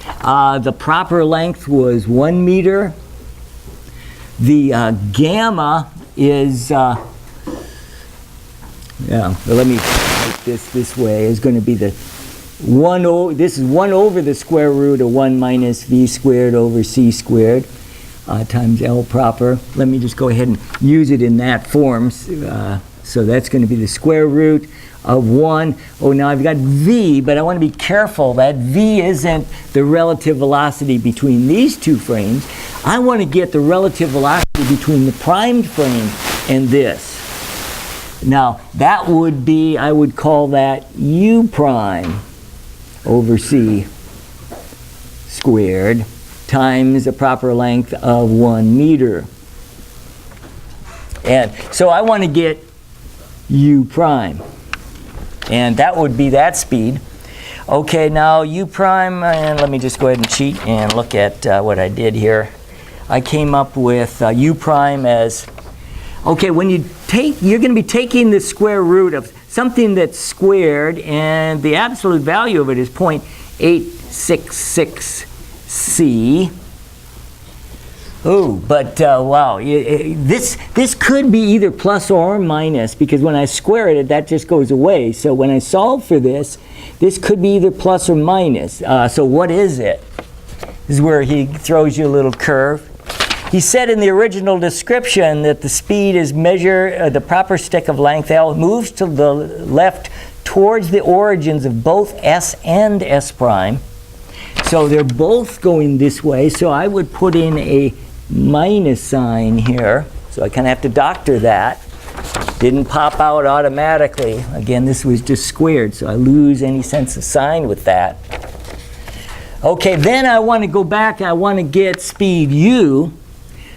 The proper length was 1 meter. The gamma is, let me write this way, is going to be the this is 1 over the square root of 1 minus v squared over c squared times L proper. Let me just go ahead and use it in that form. So that's going to be the square root of 1. Oh, now I've got v, but I want to be careful that v isn't the relative velocity between these two frames. I want to get the relative velocity between the primed frame and this. Now, that would be, I would call that u prime over c squared times the proper length of 1 meter. And so I want to get u prime, and that would be that speed. Okay, now u prime, and let me just go ahead and cheat and look at what I did here. I came up with u prime as, okay, when you you're going to be taking the square root of something that's squared, and the absolute value of it is 0.866 c. Oh, but wow, this could be either plus or minus, because when I square it, that just goes away. So when I solve for this could be either plus or minus. So what is it? This is where he throws you a little curve. He said in the original description that the speed is the proper stick of length L moves to the left towards the origins of both S and S prime. So they're both going this way, so I would put in a minus sign here. So I kind of have to doctor that. Didn't pop out automatically. Again, this was just squared, so I lose any sense of sign with that. Okay, then I want to go back. I want to get speed u.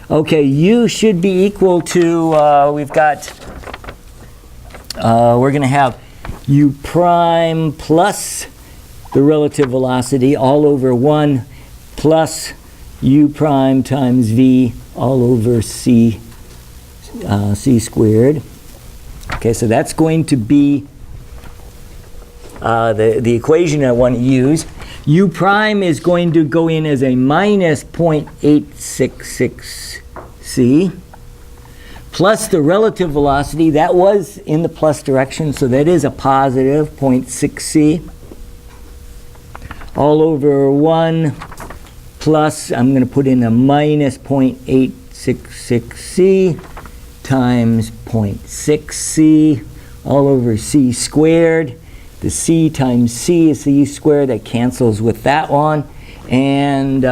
Okay, u should be equal to, we're going to have u prime plus the relative velocity all over 1 plus u prime times v all over c squared. Okay, so that's going to be the equation I want to use. U prime is going to go in as a minus 0.866 c plus the relative velocity. That was in the plus direction, so that is a positive 0.6 c all over 1 plus, I'm going to put in a minus 0.866 c times 0.6 c all over c squared. The c times c is the u squared. That cancels with that one. And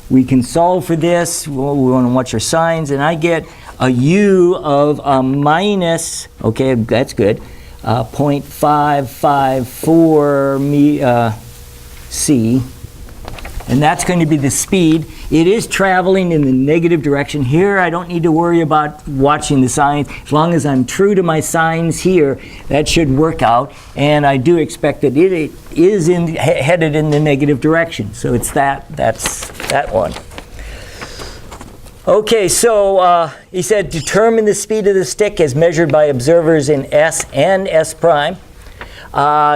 we can solve for this. Well, we want to watch our signs. And I get a u of a minus, okay, that's good, 0.554 c. And that's going to be the speed. It is traveling in the negative direction. Here, I don't need to worry about watching the signs. As long as I'm true to my signs here, that should work out. And I do expect that it is headed in the negative direction. So it's that's that one. Okay, so he said determine the speed of the stick as measured by observers in S and S prime.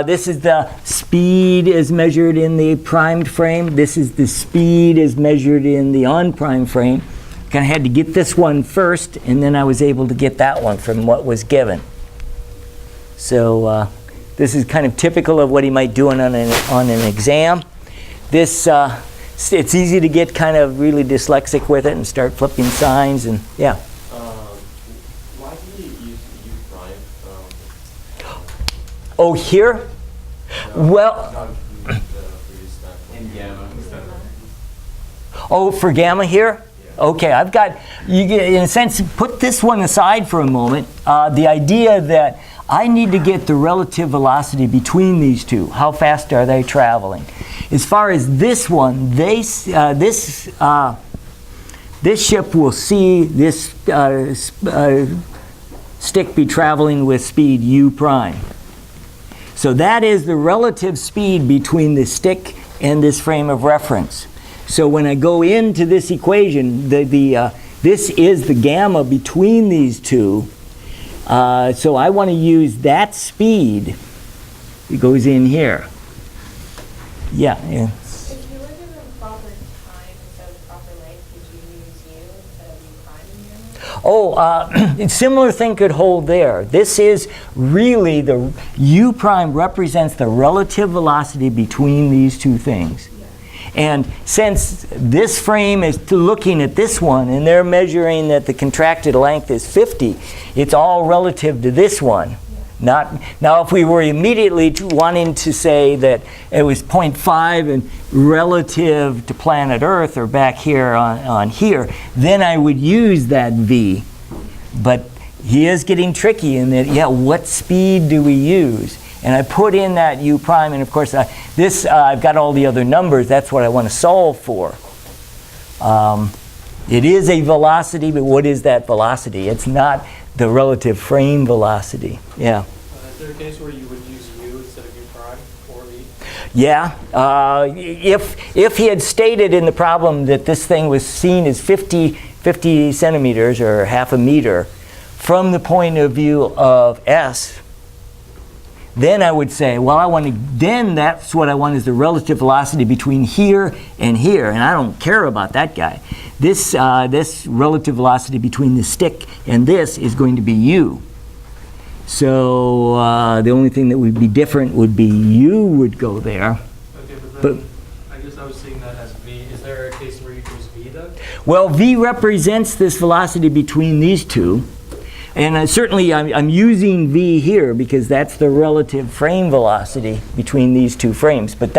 This is the speed as measured in the primed frame. This is the speed as measured in the unprimed frame. Kind of had to get this one first, and then I was able to get that one from what was given. So this is kind of typical of what he might do on an exam. This it's easy to get kind of really dyslexic with it and start flipping signs and yeah. Why do you use U prime? Oh, here? Well, In gamma. oh, for gamma here? Okay, I've got, you get, in a sense, put this one aside for a moment. The idea that I need to get the relative velocity between these two. How fast are they traveling? As far as this one, this ship will see this stick be traveling with speed u prime. So that is the relative speed between the stick and this frame of reference. So when I go into this equation, this is the gamma between these two. So I want to use that speed. It goes in here. Yeah. If you were given proper time instead of proper length, would you use u instead of u prime in your mind? Oh, a similar thing could hold there. This is really the u prime represents the relative velocity between these two things. And since this frame is looking at this one and they're measuring that the contracted length is 50, it's all relative to this one. Not, now if we were immediately wanting to say that it was 0.5 and relative to planet Earth or back here on here, then I would use that v. But he is getting tricky in that, yeah, what speed do we use? And I put in that u prime, and of course I've got all the other numbers. That's what I want to solve for. It is a velocity, but what is that velocity? It's not the relative frame velocity. Yeah. Is there a case where you would use u instead of u prime or v? Yeah. If he had stated in the problem that this thing was seen as 50 centimeters or half a meter from the point of view of S, then I would say, well, then that's what I want is the relative velocity between here and here, and I don't care about that guy. This relative velocity between the stick and this is going to be u. So the only thing that would be different would be u would go there. Okay, but then I guess I was seeing that as v. Is there a case where you use v then? Well, v represents this velocity between these two. And certainly I'm using v here because that's the relative frame velocity between these two frames. But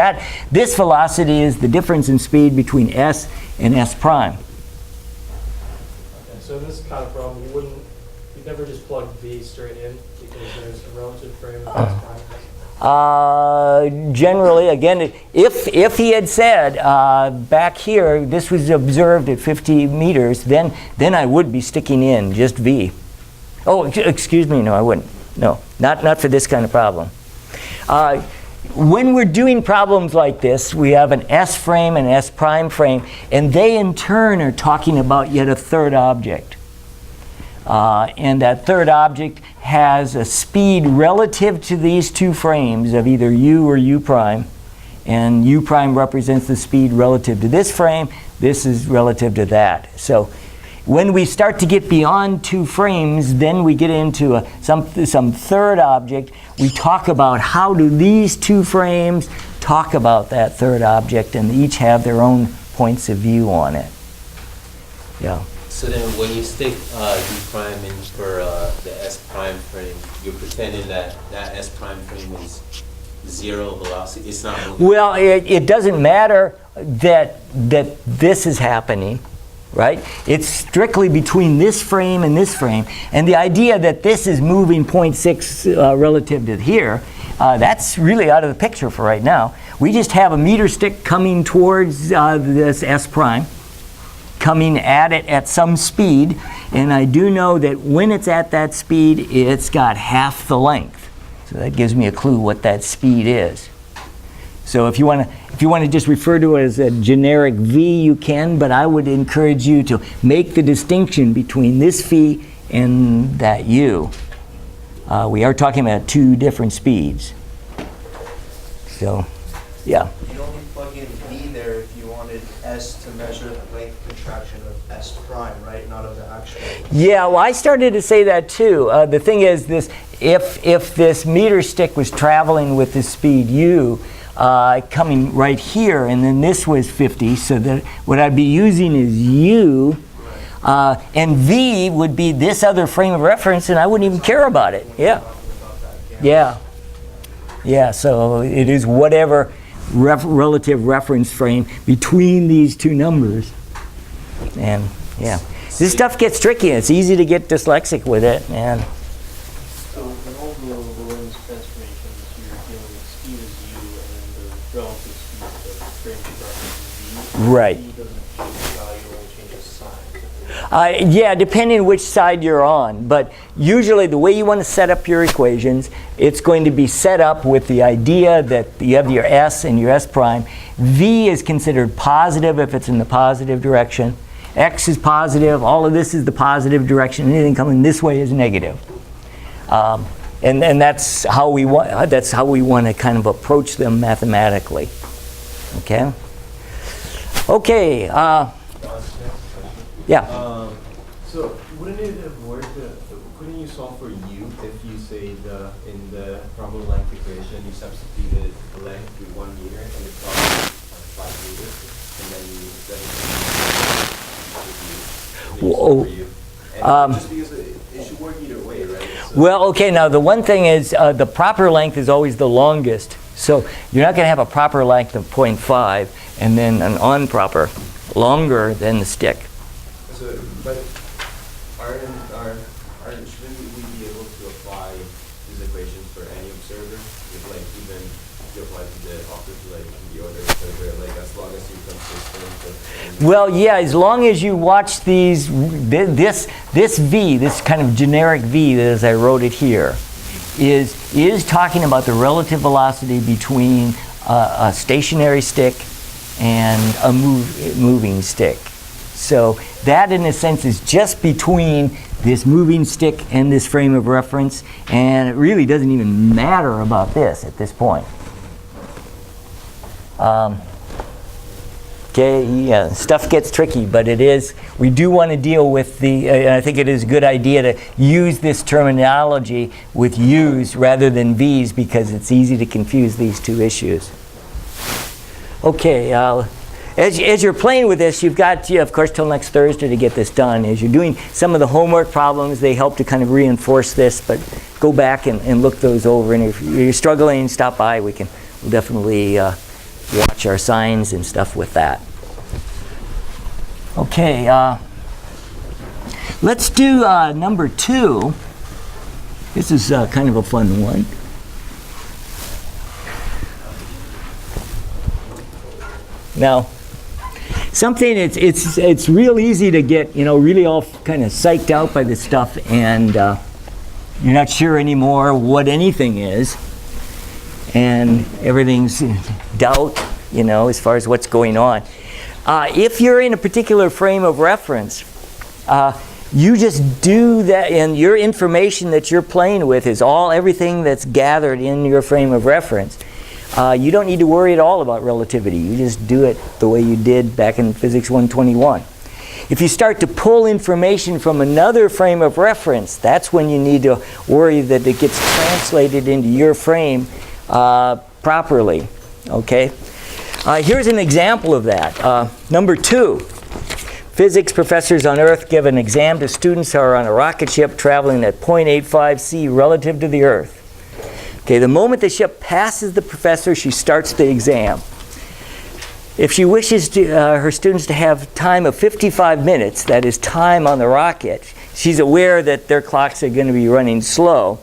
this velocity is the difference in speed between s and s prime. Okay, so in this kind of problem, you'd never just plug v straight in because there's a relative frame of s prime. Generally, again, if he had said back here this was observed at 50 meters, then I would be sticking in just v. Oh, excuse me, no, I wouldn't. No, not for this kind of problem. When we're doing problems like this, we have an S frame and an S prime frame, and they in turn are talking about yet a third object. And that third object has a speed relative to these two frames of either u or u prime, and u prime represents the speed relative to this frame, this is relative to that. So when we start to get beyond two frames, then we get into some third object. We talk about how do these two frames talk about that third object, and each have their own points of view on it. Yeah. So then when you stick u prime in for the S prime frame, you're pretending that S prime frame is zero velocity? It's not moving. Well, it doesn't matter that this is happening, right? It's strictly between this frame and this frame. And the idea that this is moving 0.6 relative to here, that's really out of the picture for right now. We just have a meter stick coming towards this S prime, coming at it at some speed. And I do know that when it's at that speed, it's got half the length. So that gives me a clue what that speed is. So if you want to just refer to it as a generic v, you can, but I would encourage you to make the distinction between this v and that u. We are talking about two different speeds. So, yeah. You'd only plug in v there if you wanted s to measure the length contraction of s prime, right? Not of the actual. Yeah, well, I started to say that too. The thing is, this if this meter stick was traveling with the speed u, coming right here, and then this was 50, so that what I'd be using is u, and v would be this other frame of reference, and I wouldn't even care about it. Yeah. Yeah. Yeah, so it is whatever relative reference frame between these two numbers. And yeah, this stuff gets tricky. It's easy to get dyslexic with it. And So in all the Lorentz transformations, you're dealing with speed as u, and then the relative speed of the frame contraction is v. right. V doesn't change the value, it only changes sign. Yeah, depending which side you're on. But usually the way you want to set up your equations, it's going to be set up with the idea that you have your s and your s prime. V is considered positive if it's in the positive direction. X is positive. All of this is the positive direction. Anything coming this way is negative. And that's how we want. That's how we want to kind of approach them mathematically. Okay. Okay. Yeah. So wouldn't it have worked? Couldn't you solve for u if you say in the problem length equation you substituted length with 1 meter and it cost 5 meters, and then you Whoa. just because it should work either way, right? So Well, okay. Now the one thing is the proper length is always the longest. So you're not going to have a proper length of 0.5 and then an improper longer than the stick. So, but shouldn't we be able to apply these equations for any observer? If, like, even if you apply to the opposite, like the other observer, like as long as you're consistent with. Well, yeah, as long as you watch these, this V, this kind of generic V, as I wrote it here, is talking about the relative velocity between a stationary stick and a moving stick. So that, in a sense, is just between this moving stick and this frame of reference, and it really doesn't even matter about this at this point. Okay, yeah, stuff gets tricky, but it is, we do want to deal with the, I think it is a good idea to use this terminology with U's rather than V's because it's easy to confuse these two issues. Okay, as you're playing with this, you've got, of course, till next Thursday to get this done. As you're doing some of the homework problems, they help to kind of reinforce this, but go back and look those over. And if you're struggling, stop by. We'll definitely watch our signs and stuff with that. Okay, let's do number 2. This is kind of a fun one. Now, something it's real easy to get, really all kind of psyched out by this stuff, and you're not sure anymore what anything is, and everything's doubt, as far as what's going on. If you're in a particular frame of reference, you just do that, and your information that you're playing with is everything that's gathered in your frame of reference. You don't need to worry at all about relativity. You just do it the way you did back in Physics 121. If you start to pull information from another frame of reference, that's when you need to worry that it gets translated into your frame properly. Okay? Here's an example of that. Number 2. Physics professors on Earth give an exam to students who are on a rocket ship traveling at 0.85 c relative to the Earth. Okay, the moment the ship passes the professor, she starts the exam. If she wishes her students to have time of 55 minutes, that is time on the rocket, she's aware that their clocks are going to be running slow.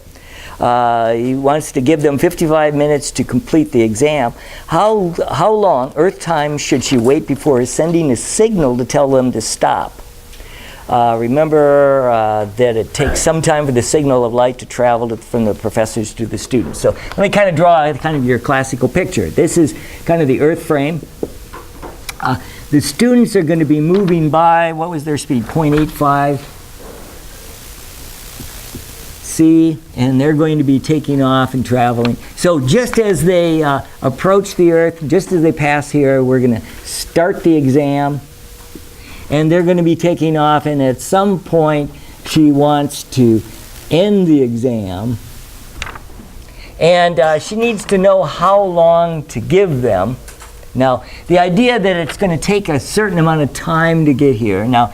He wants to give them 55 minutes to complete the exam. How long, Earth time, should she wait before sending a signal to tell them to stop? Remember that it takes some time for the signal of light to travel from the professors to the students. So let me kind of draw kind of your classical picture. This is kind of the Earth frame. The students are going to be moving by, what was their speed? 0.85 c, and they're going to be taking off and traveling. So just as they approach the Earth, just as they pass here, we're going to start the exam, and they're going to be taking off, and at some point she wants to end the exam, and she needs to know how long to give them. Now, the idea that it's going to take a certain amount of time to get here. Now,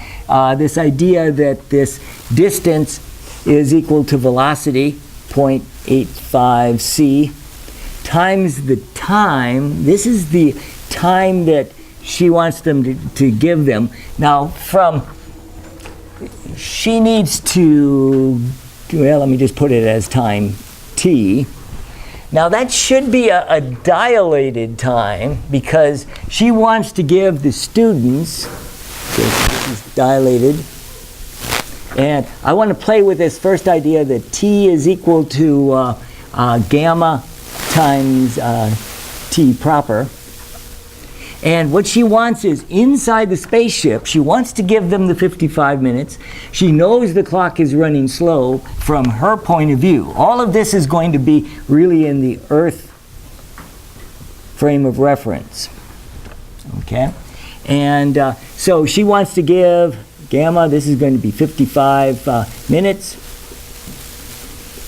this idea that this distance is equal to velocity, 0.85 c, times the time. This is the time that she wants them to give them. Now, she needs to, well, let me just put it as time t. Now that should be a dilated time because she wants to give the students, this is dilated, and I want to play with this first idea that t is equal to gamma times t proper. And what she wants is inside the spaceship, she wants to give them the 55 minutes. She knows the clock is running slow from her point of view. All of this is going to be really in the Earth frame of reference. Okay? And so she wants to give gamma, this is going to be 55 minutes.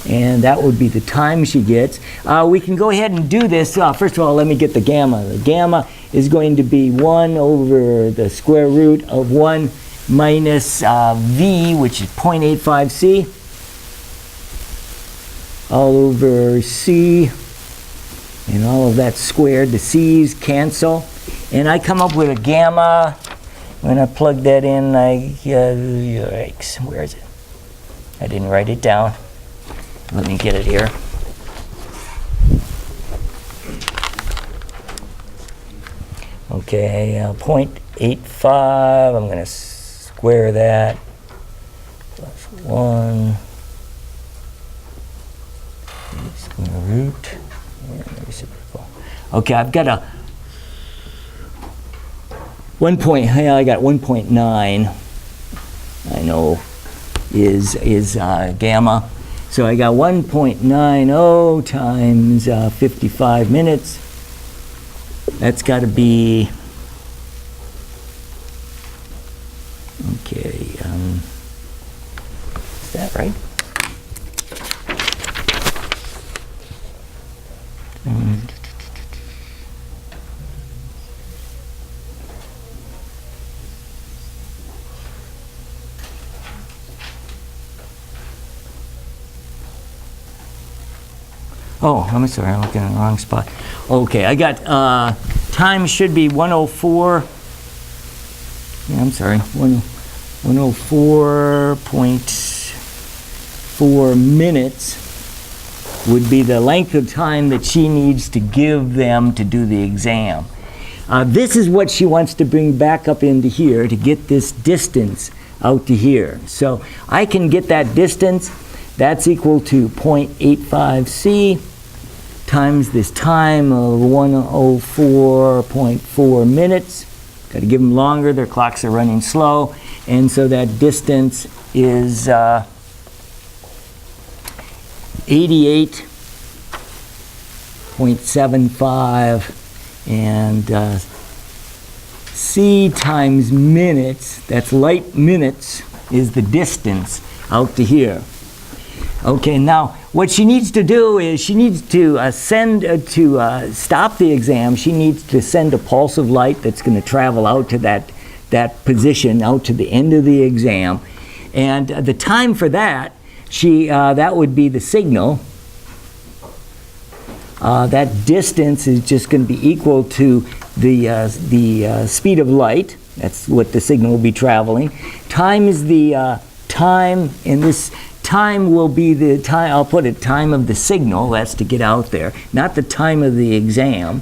And that would be the time she gets. We can go ahead and do this. First of all, let me get the gamma. The gamma is going to be 1 over the square root of 1 minus v, which is 0.85 c, all over c, and all of that squared. The c's cancel. And I come up with a gamma. When I plug that in, yikes, where is it? I didn't write it down. Let me get it here. Okay, 0.85, I'm going to square that, plus 1, square root, and reciprocal. Okay, I've got a I got 1.9, I know, is gamma. So I got 1.90 times 55 minutes. That's got to be, okay, is that right? Oh, I'm sorry, I'm looking in the wrong spot. Okay, I got, time should be 104. Yeah, I'm sorry, 104.4 minutes would be the length of time that she needs to give them to do the exam. This is what she wants to bring back up into here to get this distance out to here. So I can get that distance. That's equal to 0.85 c times this time of 104.4 minutes. Got to give them longer, their clocks are running slow, and so that distance is 88.75, and c times minutes, that's light minutes, is the distance out to here. Okay, now what she needs to do is she needs to stop the exam. She needs to send a pulse of light that's going to travel out to that position, out to the end of the exam. And the time for that, that would be the signal. that distance is just going to be equal to the speed of light. That's what the signal will be traveling. Times the time, and this time will be the time, I'll put it time of the signal, that's to get out there, not the time of the exam.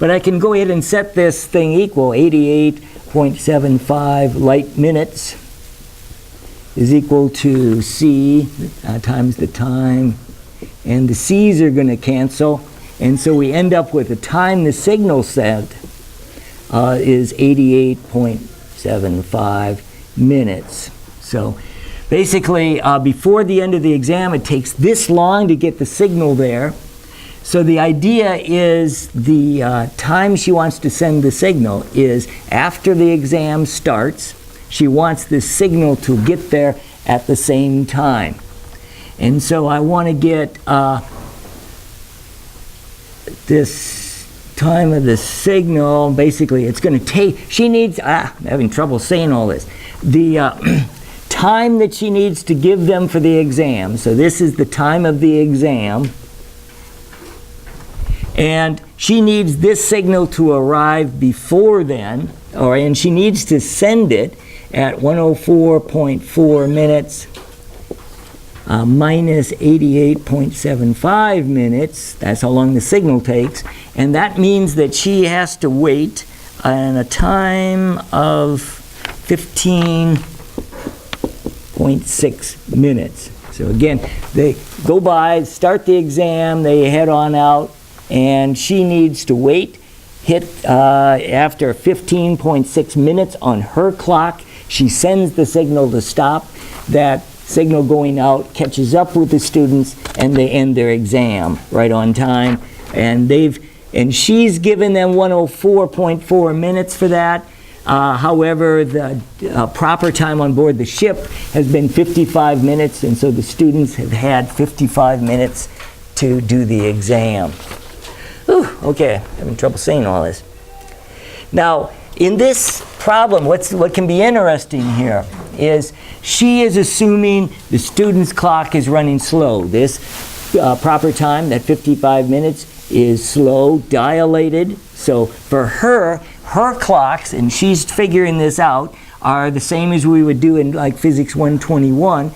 But I can go ahead and set this thing equal 88.75 light minutes is equal to C times the time, and the C's are going to cancel, and so we end up with the time the signal sent is 88.75 minutes. So basically, before the end of the exam, it takes this long to get the signal there. So the idea is the time she wants to send the signal is after the exam starts. She wants the signal to get there at the same time. And so I want to get this time of the signal. Basically, it's going to take, she needs, I'm having trouble saying all this. The time that she needs to give them for the exam. So this is the time of the exam. And she needs this signal to arrive before then, and she needs to send it at 104.4 minutes minus 88.75 minutes. That's how long the signal takes. And that means that she has to wait in a time of 15.6 minutes. So again, they go by, start the exam, they head on out, and she needs to wait, hit after 15.6 minutes on her clock. She sends the signal to stop. That signal going out catches up with the students, and they end their exam right on time. And she's given them 104.4 minutes for that. However, the proper time on board the ship has been 55 minutes, and so the students have had 55 minutes to do the exam. Whew, okay, having trouble saying all this. Now, in this problem, what can be interesting here is she is assuming the student's clock is running slow. This proper time, that 55 minutes, is slow, dilated. So for her clocks, and she's figuring this out, are the same as we would do in like Physics 121.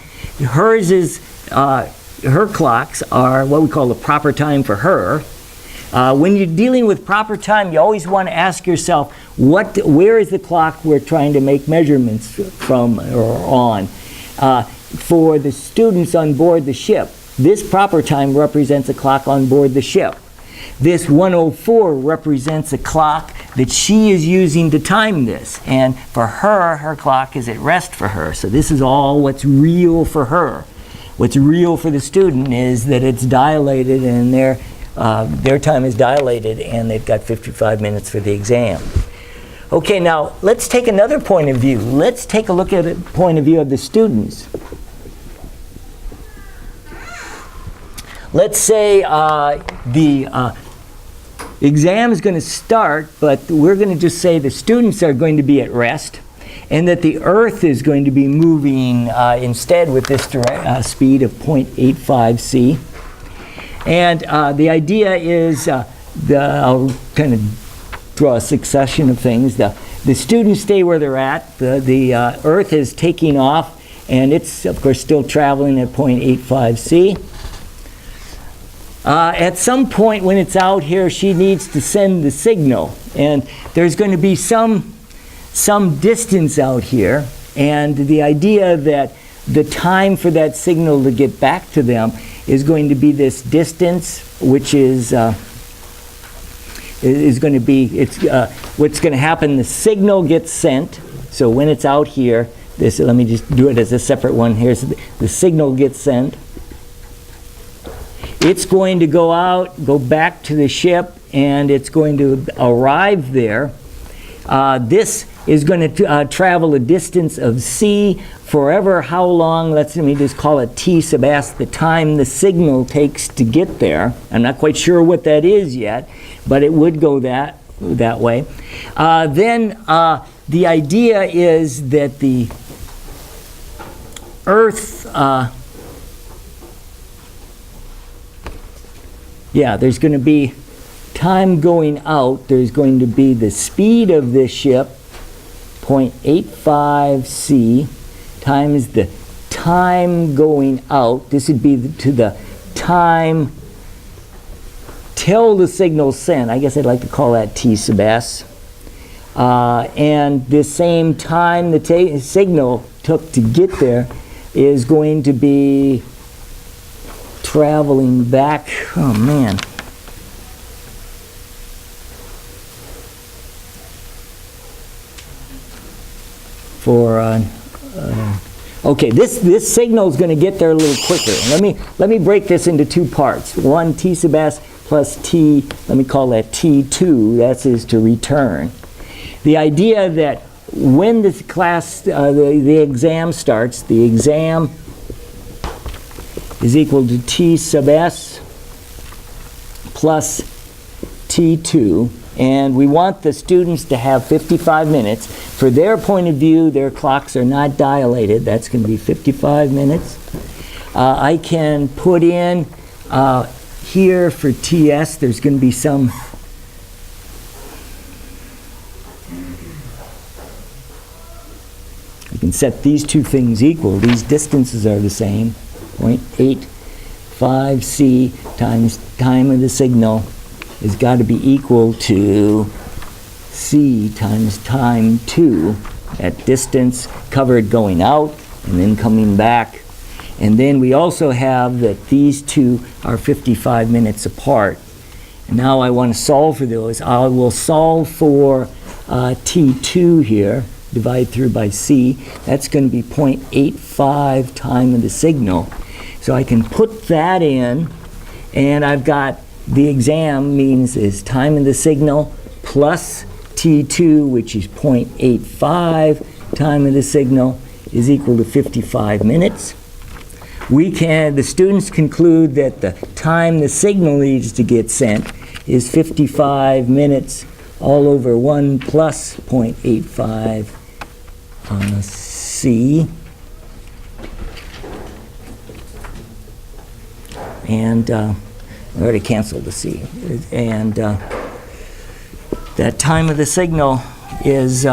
Hers is, her clocks are what we call the proper time for her. When you're dealing with proper time, you always want to ask yourself, where is the clock we're trying to make measurements from or on? For the students on board the ship, this proper time represents a clock on board the ship. This 104 represents a clock that she is using to time this. And for her clock is at rest for her. So this is all what's real for her. What's real for the student is that it's dilated, and their time is dilated, and they've got 55 minutes for the exam. Okay, now let's take another point of view. Let's take a look at the point of view of the students. Let's say the exam is going to start, but we're going to just say the students are going to be at rest, and that the Earth is going to be moving instead with this speed of 0.85 c. And the idea is, I'll kind of draw a succession of things. The students stay where they're at. The Earth is taking off, and it's, of course, still traveling at 0.85 c. At some point when it's out here, she needs to send the signal. And there's going to be some distance out here. And the idea that the time for that signal to get back to them is going to be this distance, which is going to be, what's going to happen, the signal gets sent. So when it's out here, let me just do it as a separate one. Here's the signal gets sent. It's going to go out, go back to the ship, and it's going to arrive there. This is going to travel a distance of c forever how long, let me just call it t sub s, the time the signal takes to get there. I'm not quite sure what that is yet, but it would go that way. Then the idea is that the Earth yeah, there's going to be time going out. There's going to be the speed of this ship, 0.85 c, times the time going out. This would be to the time till the signal's sent. I guess I'd like to call that T sub s. And the same time the signal took to get there is going to be traveling back. Oh man. For okay, this signal is going to get there a little quicker. Let me break this into two parts. One, T sub s plus T. Let me call that T2. That is to return. The idea that when this class, the exam starts, the exam is equal to T sub s plus T2. And we want the students to have 55 minutes. For their point of view, their clocks are not dilated. That's going to be 55 minutes. I can put in here for TS, there's going to be some I can set these two things equal. These distances are the same. 0.85 c times time of the signal has got to be equal to c times time 2 at distance covered going out and then coming back. And then we also have that these two are 55 minutes apart. And now I want to solve for those. I will solve for T2 here, divide through by c. That's going to be 0.85 time of the signal. So I can put that in, and I've got the exam means is time of the signal plus T2, which is 0.85 time of the signal, is equal to 55 minutes. The students conclude that the time the signal needs to get sent is 55 minutes all over 1 plus 0.85 c. And I already canceled the c. And that time of the signal is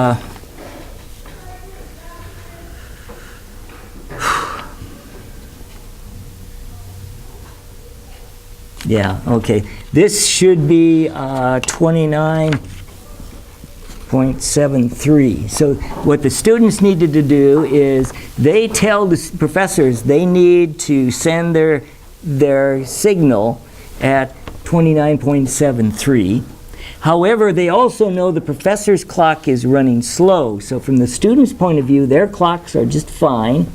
yeah, okay. This should be 29.73. So what the students needed to do is they tell the professors they need to send their signal at 29.73. However, they also know the professor's clock is running slow. So from the student's point of view, their clocks are just fine.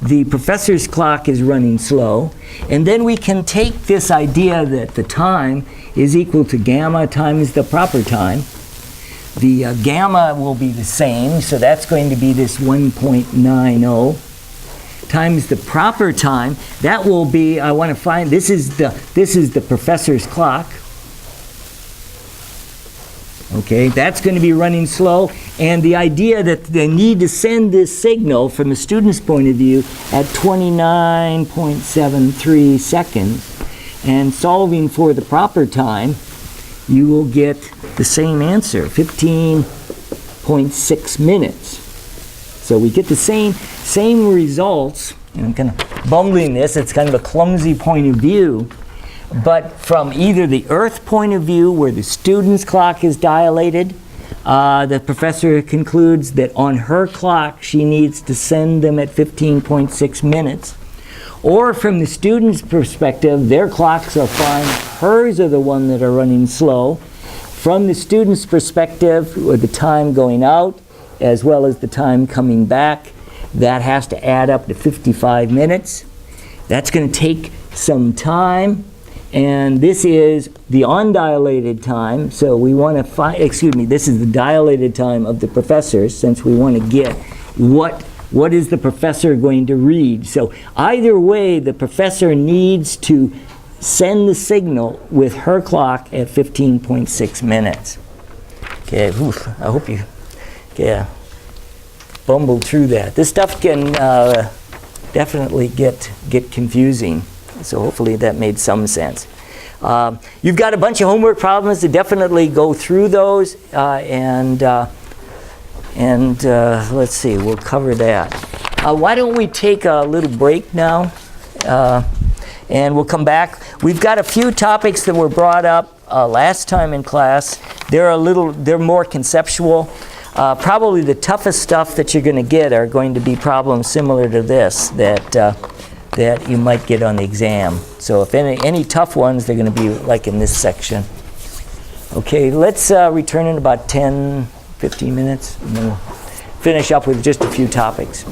The professor's clock is running slow. And then we can take this idea that the time is equal to gamma times the proper time. The gamma will be the same, so that's going to be this 1.90 times the proper time. That will be, I want to find, this is the professor's clock. Okay, that's going to be running slow, and the idea that they need to send this signal from the student's point of view at 29.73 seconds, and solving for the proper time, you will get the same answer, 15.6 minutes. So we get the same results, and I'm kind of bumbling this, it's kind of a clumsy point of view. But from either the Earth point of view, where the student's clock is dilated, the professor concludes that on her clock she needs to send them at 15.6 minutes. Or from the student's perspective, their clocks are fine, hers are the one that are running slow. From the student's perspective, with the time going out, as well as the time coming back, that has to add up to 55 minutes. That's going to take some time. And this is the undilated time, so we want to find, this is the dilated time of the professors, since we want to get what is the professor going to read. So either way, the professor needs to send the signal with her clock at 15.6 minutes. Okay, I hope you bumbled through that. This stuff can definitely get confusing. So hopefully that made some sense. You've got a bunch of homework problems to definitely go through those, and let's see, we'll cover that. Why don't we take a little break now, and we'll come back. We've got a few topics that were brought up last time in class. They're more conceptual. Probably the toughest stuff that you're going to get are going to be problems similar to this that you might get on the exam. So if any tough ones, they're going to be like in this section. Okay, let's return in about 10, 15 minutes, and then we'll finish up with just a few topics.